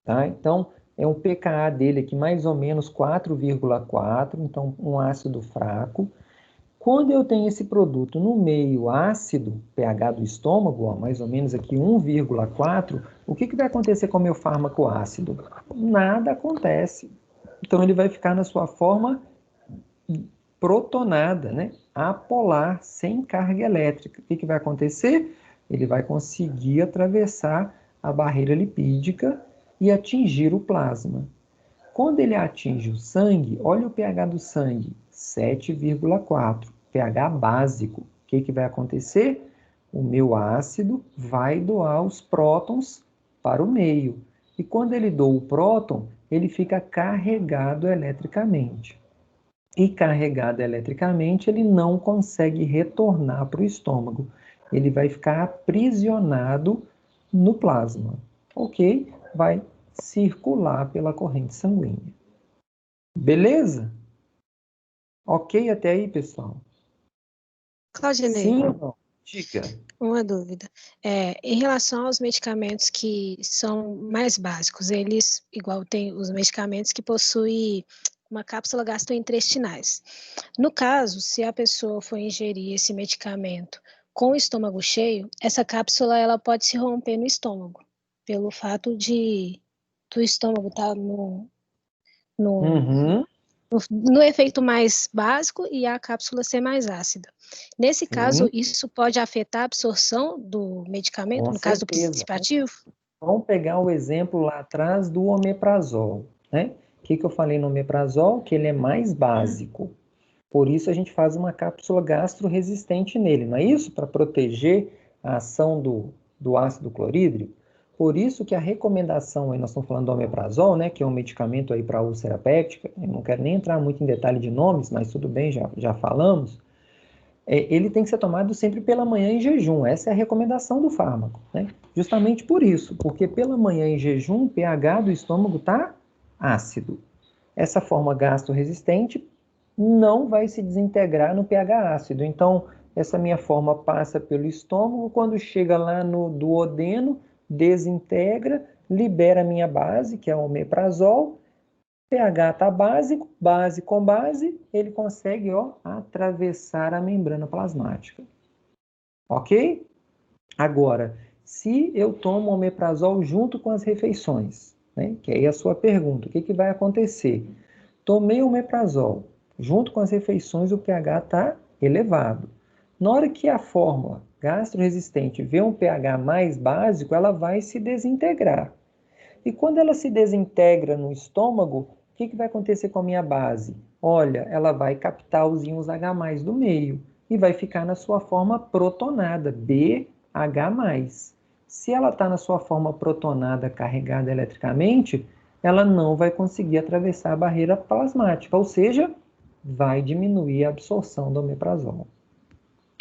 tá? Então, é um pKa dele aqui mais ou menos 4,4, então um ácido fraco. Quando eu tenho esse produto no meio ácido, pH do estômago, ó, mais ou menos aqui 1,4, o que vai acontecer com o meu fármaco ácido? Nada acontece. Então, ele vai ficar na sua forma protonada, né? Apolar, sem carga elétrica. O que vai acontecer? Ele vai conseguir atravessar a barreira lipídica e atingir o plasma. Quando ele atinge o sangue, olha o pH do sangue, 7,4, pH básico. O que vai acontecer? O meu ácido vai doar os prótons para o meio. E quando ele doa o próton, ele fica carregado eletricamente. E carregado eletricamente, ele não consegue retornar para o estômago. Ele vai ficar aprisionado no plasma. Ok? Vai circular pela corrente sanguínea. Beleza? Ok até aí, pessoal? Claudinei, Sim ou não? Diga. uma dúvida. Em relação aos medicamentos que são mais básicos, eles, igual tem os medicamentos que possuem uma cápsula gastrointestinais. No caso, se a pessoa for ingerir esse medicamento com o estômago cheio, essa cápsula ela pode se romper no estômago, pelo fato do estômago estar no efeito mais básico e a cápsula ser mais ácida. Nesse caso, isso pode afetar a absorção do medicamento, Com no caso do certeza. participativo? Vamos pegar o exemplo lá atrás do omeprazol, né? O que eu falei no omeprazol? Que ele é mais básico. Por isso a gente faz uma cápsula gastro-resistente nele, não é isso? Para proteger a ação do ácido clorídrico. Por isso que a recomendação, aí nós estamos falando do omeprazol, né? Que é um medicamento aí para úlcera péptica. Eu não quero nem entrar muito em detalhe de nomes, mas tudo bem, já falamos. Ele tem que ser tomado sempre pela manhã em jejum. Essa é a recomendação do fármaco, né? Justamente por isso, porque pela manhã em jejum, o pH do estômago está ácido. Essa forma gastro-resistente não vai se desintegrar no pH ácido. Então, essa minha forma passa pelo estômago, quando chega lá no duodeno, desintegra, libera a minha base, que é o omeprazol, pH está básico, base com base, ele consegue atravessar a membrana plasmática. Ok? Agora, se eu tomo omeprazol junto com as refeições, né, que aí é a sua pergunta, o que vai acontecer? Tomei omeprazol, junto com as refeições o pH está elevado. Na hora que a fórmula gastro-resistente vê um pH mais básico, ela vai se desintegrar. E quando ela se desintegra no estômago, o que vai acontecer com a minha base? Olha, ela vai captar os íons H+ do meio e vai ficar na sua forma protonada, BH+. Se ela está na sua forma protonada carregada eletricamente, ela não vai conseguir atravessar a barreira plasmática, ou seja, vai diminuir a absorção do omeprazol.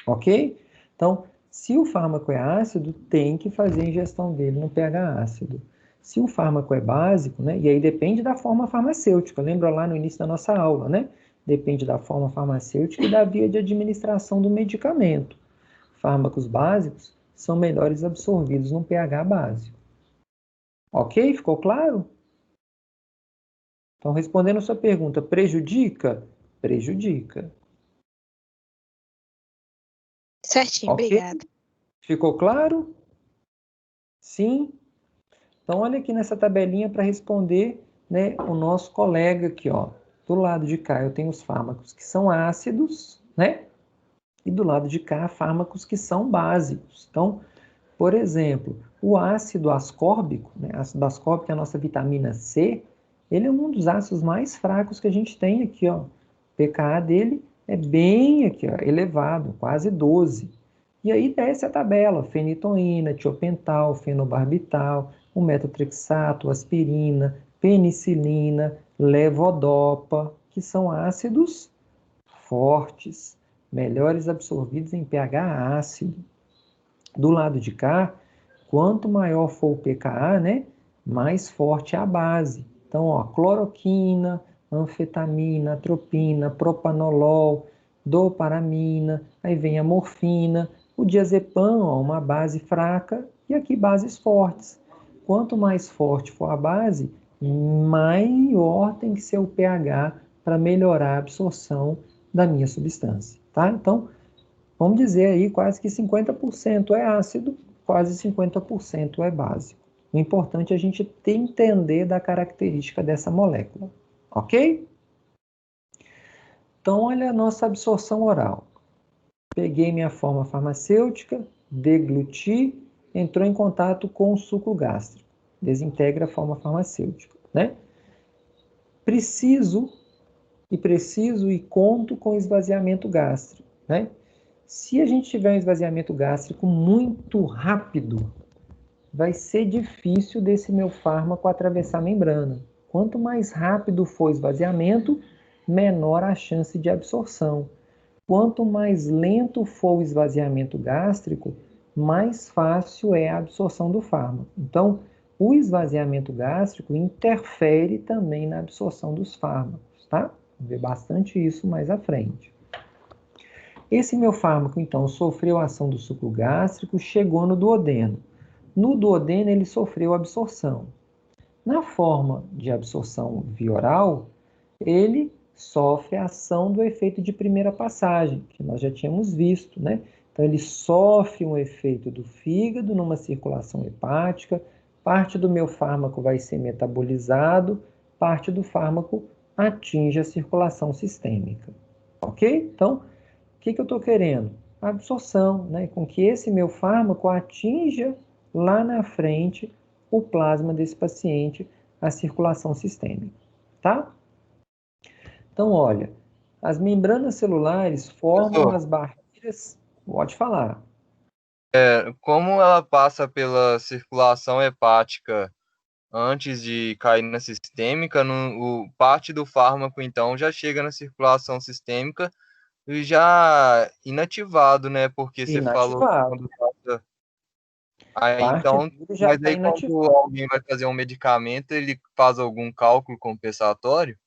Ok? Então, se o fármaco é ácido, tem que fazer a ingestão dele no pH ácido. Se o fármaco é básico, né, e aí depende da forma farmacêutica, lembra lá no início da nossa aula, né? Depende da forma farmacêutica e da via de administração do medicamento. Fármacos básicos são melhores absorvidos no pH básico. Ok? Ficou claro? Então, respondendo a sua pergunta, prejudica? Prejudica. Certinho, okay? Obrigada. Ficou claro? Sim? Então, olha aqui nessa tabelinha para responder, né, o nosso colega aqui, ó. Do lado de cá eu tenho os fármacos que são ácidos, né? E do lado de cá, fármacos que são básicos. Então, por exemplo, o ácido ascórbico, né? Ácido ascórbico é a nossa vitamina C, ele é um dos ácidos mais fracos que a gente tem aqui, ó. O pKa dele é bem aqui, ó, elevado, quase 12. E aí desce a tabela, fenitoína, tiopental, fenobarbital, o metotrexato, aspirina, penicilina, levodopa, que são ácidos fortes, melhores absorvidos em pH ácido. Do lado de cá, quanto maior for o pKa, né, mais forte é a base. Então, ó, cloroquina, anfetamina, atropina, propanolol, doparamina, aí vem a morfina, o diazepam, ó, uma base fraca, e aqui bases fortes. Quanto mais forte for a base, maior tem que ser o pH para melhorar a absorção da minha substância, tá? Então, vamos dizer aí quase que 50% é ácido, quase 50% é básico. O importante é a gente entender da característica dessa molécula, ok? Então, olha a nossa absorção oral. Peguei minha forma farmacêutica, degluti, entrou em contato com o suco gástrico, desintegra a forma farmacêutica, né? Preciso e conto com esvaziamento gástrico, né? Se a gente tiver um esvaziamento gástrico muito rápido, vai ser difícil desse meu fármaco atravessar a membrana. Quanto mais rápido for o esvaziamento, menor a chance de absorção. Quanto mais lento for o esvaziamento gástrico, mais fácil é a absorção do fármaco. Então, o esvaziamento gástrico interfere também na absorção dos fármacos, tá? Vamos ver bastante isso mais à frente. Esse meu fármaco, então, sofreu a ação do suco gástrico, chegou no duodeno. No duodeno, ele sofreu absorção. Na forma de absorção via oral, ele sofre a ação do efeito de primeira passagem, que nós já tínhamos visto, né? Então, ele sofre um efeito do fígado numa circulação hepática, parte do meu fármaco vai ser metabolizado, parte do fármaco atinge a circulação sistêmica. Ok? Então, o que eu estou querendo? A absorção, né? Com que esse meu fármaco atinja lá na frente o plasma desse paciente, a circulação sistêmica, tá? Então, olha, as membranas celulares formam as barreiras. Pode falar. Como ela passa pela circulação hepática antes de cair na sistêmica, parte do fármaco, então, já chega na circulação sistêmica e já inativado, né? Porque você falou que Inativado. quando passa. Aí, Parte então, dele já mas está aí quando inativado. alguém vai fazer um medicamento, ele faz algum cálculo compensatório?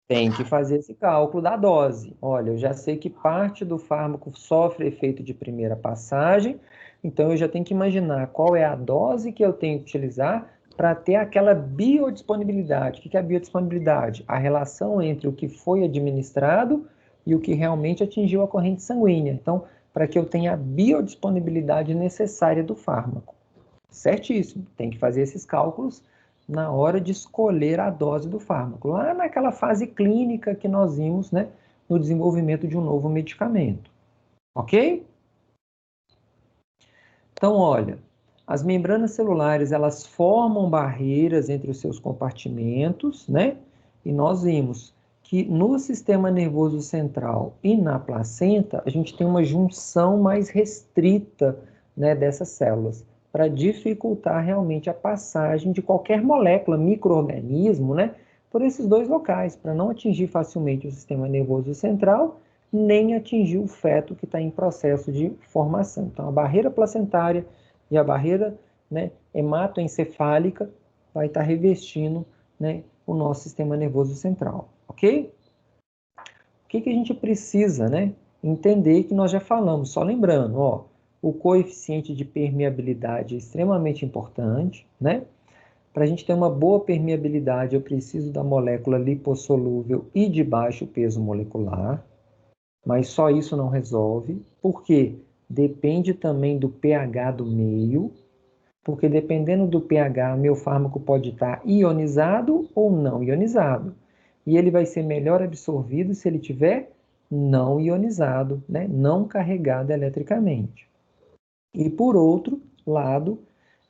Tem que fazer esse cálculo da dose. Olha, eu já sei que parte do fármaco sofre efeito de primeira passagem, então eu já tenho que imaginar qual é a dose que eu tenho que utilizar para ter aquela biodisponibilidade. O que é a biodisponibilidade? A relação entre o que foi administrado e o que realmente atingiu a corrente sanguínea. Então, para que eu tenha a biodisponibilidade necessária do fármaco. Certíssimo, tem que fazer esses cálculos na hora de escolher a dose do fármaco, lá naquela fase clínica que nós vimos, né, no desenvolvimento de um novo medicamento. Ok? Então, olha, as membranas celulares, elas formam barreiras entre os seus compartimentos, né? E nós vimos que no sistema nervoso central e na placenta, a gente tem uma junção mais restrita, né, dessas células, para dificultar realmente a passagem de qualquer molécula, micro-organismo, né, por esses dois locais, para não atingir facilmente o sistema nervoso central, nem atingir o feto que está em processo de formação. Então, a barreira placentária e a barreira, né, hematoencefálica vai estar revestindo, né, o nosso sistema nervoso central, ok? O que a gente precisa, né, entender que nós já falamos, só lembrando, ó, o coeficiente de permeabilidade é extremamente importante, né? Para a gente ter uma boa permeabilidade, eu preciso da molécula lipossolúvel e de baixo peso molecular, mas só isso não resolve, porque depende também do pH do meio, porque dependendo do pH, meu fármaco pode estar ionizado ou não ionizado. E ele vai ser melhor absorvido se ele tiver não ionizado, né? Não carregado eletricamente. E por outro lado,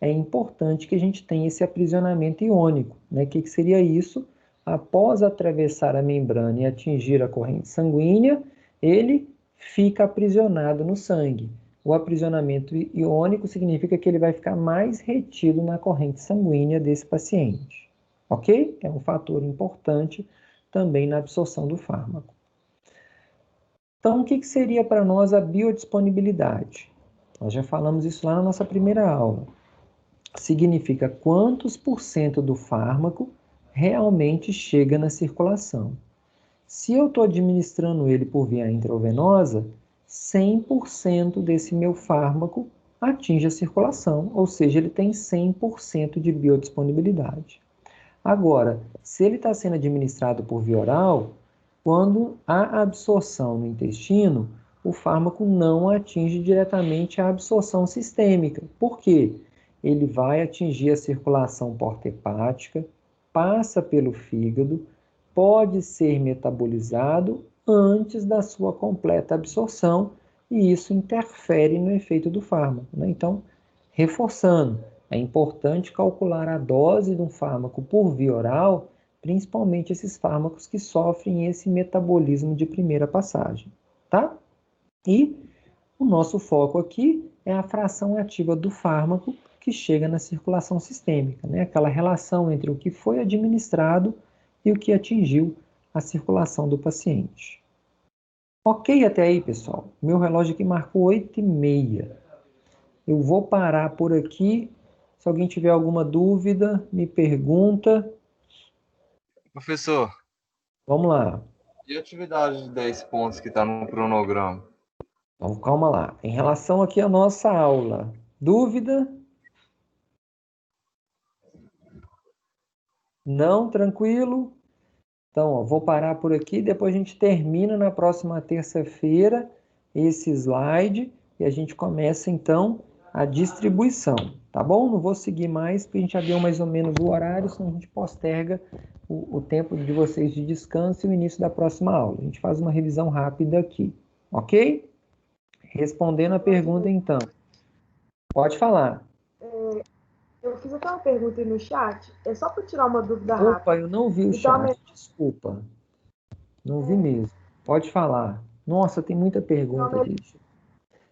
é importante que a gente tenha esse aprisionamento iônico, né? O que seria isso? Após atravessar a membrana e atingir a corrente sanguínea, ele fica aprisionado no sangue. O aprisionamento iônico significa que ele vai ficar mais retido na corrente sanguínea desse paciente. Ok? É um fator importante também na absorção do fármaco. Então, o que seria para nós a biodisponibilidade? Nós já falamos isso lá na nossa primeira aula. Significa quantos por cento do fármaco realmente chega na circulação. Se eu estou administrando ele por via intravenosa, 100% desse meu fármaco atinge a circulação, ou seja, ele tem 100% de biodisponibilidade. Agora, se ele está sendo administrado por via oral, quando há absorção no intestino, o fármaco não atinge diretamente a absorção sistêmica. Por quê? Ele vai atingir a circulação porta-hepática, passa pelo fígado, pode ser metabolizado antes da sua completa absorção, e isso interfere no efeito do fármaco, né? Então, reforçando, é importante calcular a dose de um fármaco por via oral, principalmente esses fármacos que sofrem esse metabolismo de primeira passagem, tá? E o nosso foco aqui é a fração ativa do fármaco que chega na circulação sistêmica, né? Aquela relação entre o que foi administrado e o que atingiu a circulação do paciente. Ok até aí, pessoal? Meu relógio aqui marcou 8h30. Eu vou parar por aqui. Se alguém tiver alguma dúvida, me pergunta. Professor, Vamos lá. e a atividade de 10 pontos que está no cronograma? Então, calma lá. Em relação aqui à nossa aula, dúvida? Não? Tranquilo? Então, ó, vou parar por aqui, depois a gente termina na próxima terça-feira esse slide e a gente começa, então, a distribuição, tá bom? Não vou seguir mais, porque a gente já deu mais ou menos o horário, senão a gente posterga o tempo de vocês de descanso e o início da próxima aula. A gente faz uma revisão rápida aqui, ok? Respondendo a pergunta, então. Pode falar. Eu fiz até uma pergunta aí no chat, é só para tirar uma dúvida rápida. Opa, eu não vi o chat, desculpa. Não vi mesmo. Pode falar. Nossa, tem muita pergunta aqui.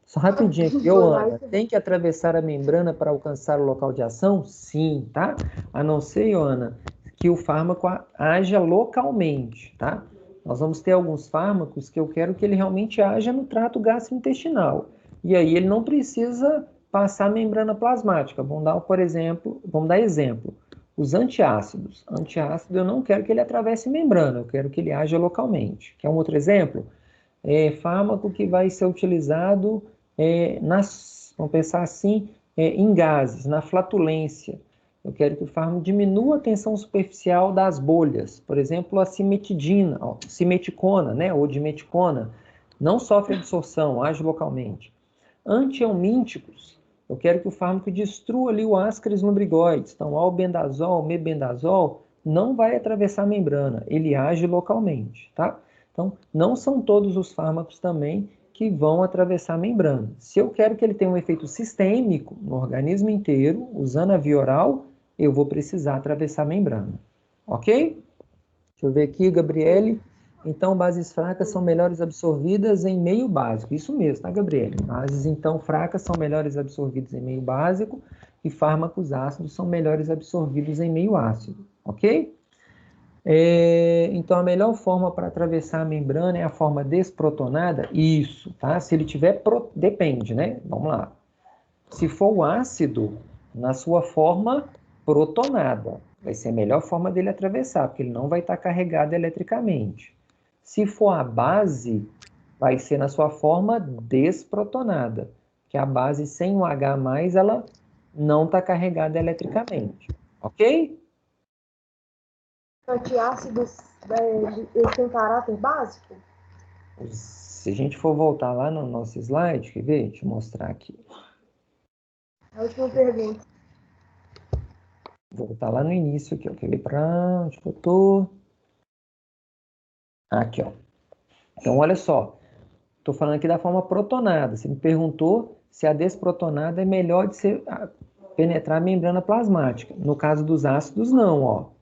Só rapidinho aqui, Ana, tem que atravessar a membrana para alcançar o local de ação? Sim, tá? A não ser, Ana, que o fármaco haja localmente, tá? Nós vamos ter alguns fármacos que eu quero que ele realmente haja no trato gastrointestinal. E aí ele não precisa passar a membrana plasmática. Vamos dar exemplo. Os antiácidos. Antiácido eu não quero que ele atravesse membrana, eu quero que ele haja localmente. Quer um outro exemplo? Fármaco que vai ser utilizado vamos pensar assim, em gases, na flatulência. Eu quero que o fármaco diminua a tensão superficial das bolhas. Por exemplo, a simeticona, né, ou dimeticona, não sofre absorção, age localmente. Antihelmínticos, eu quero que o fármaco destrua ali o ascaris lumbrigoides. Então, albendazol, mebendazol, não vai atravessar a membrana, ele age localmente, tá? Então, não são todos os fármacos também que vão atravessar a membrana. Se eu quero que ele tenha um efeito sistêmico no organismo inteiro, usando a via oral, eu vou precisar atravessar a membrana. Ok? Deixa eu ver aqui, Gabriele. Então, bases fracas são melhores absorvidas em meio básico. Isso mesmo, tá, Gabriele? Bases, então, fracas são melhores absorvidas em meio básico e fármacos ácidos são melhores absorvidos em meio ácido. Ok? Então, a melhor forma para atravessar a membrana é a forma desprotonada? Isso, tá? Se ele tiver... Depende, né? Vamos lá. Se for o ácido, na sua forma protonada, vai ser a melhor forma dele atravessar, porque ele não vai estar carregado eletricamente. Se for a base, vai ser na sua forma desprotonada, que a base sem o H+, ela não está carregada eletricamente. Ok? Antiácidos, eles têm caráter básico? Se a gente for voltar lá no nosso slide, quer ver? Deixa eu mostrar aqui. A última pergunta. Vou voltar lá no início aqui, ó. Quer ver para onde que eu tô? Aqui, ó. Então, olha só. Estou falando aqui da forma protonada. Você me perguntou se a desprotonada é melhor de penetrar a membrana plasmática. No caso dos ácidos, não, ó.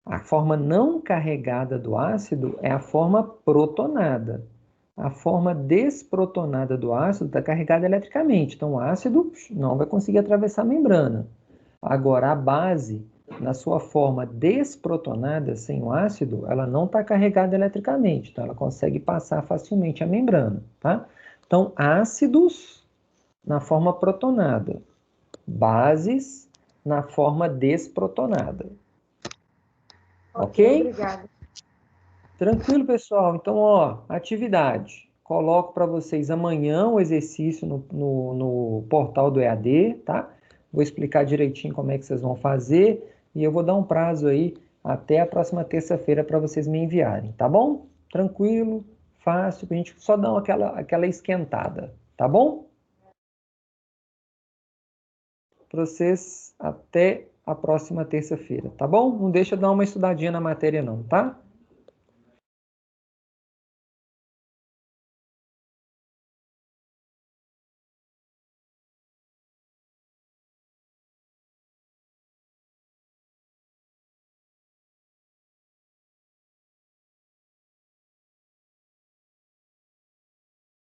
A forma não carregada do ácido é a forma protonada. A forma desprotonada do ácido está carregada eletricamente. Então, o ácido não vai conseguir atravessar a membrana. Agora, a base, na sua forma desprotonada, sem o ácido, ela não está carregada eletricamente. Então, ela consegue passar facilmente a membrana, tá? Então, ácidos na forma protonada. Bases na forma desprotonada. Ok? Obrigada. Tranquilo, pessoal. Então, ó, atividade. Coloco para vocês amanhã o exercício no portal do EAD, tá? Vou explicar direitinho como é que vocês vão fazer e eu vou dar um prazo aí até a próxima terça-feira para vocês me enviarem, tá bom? Tranquilo, fácil, pra gente só dar aquela esquentada, tá bom? Para vocês até a próxima terça-feira, tá bom? Não deixa de dar uma estudadinha na matéria não, tá?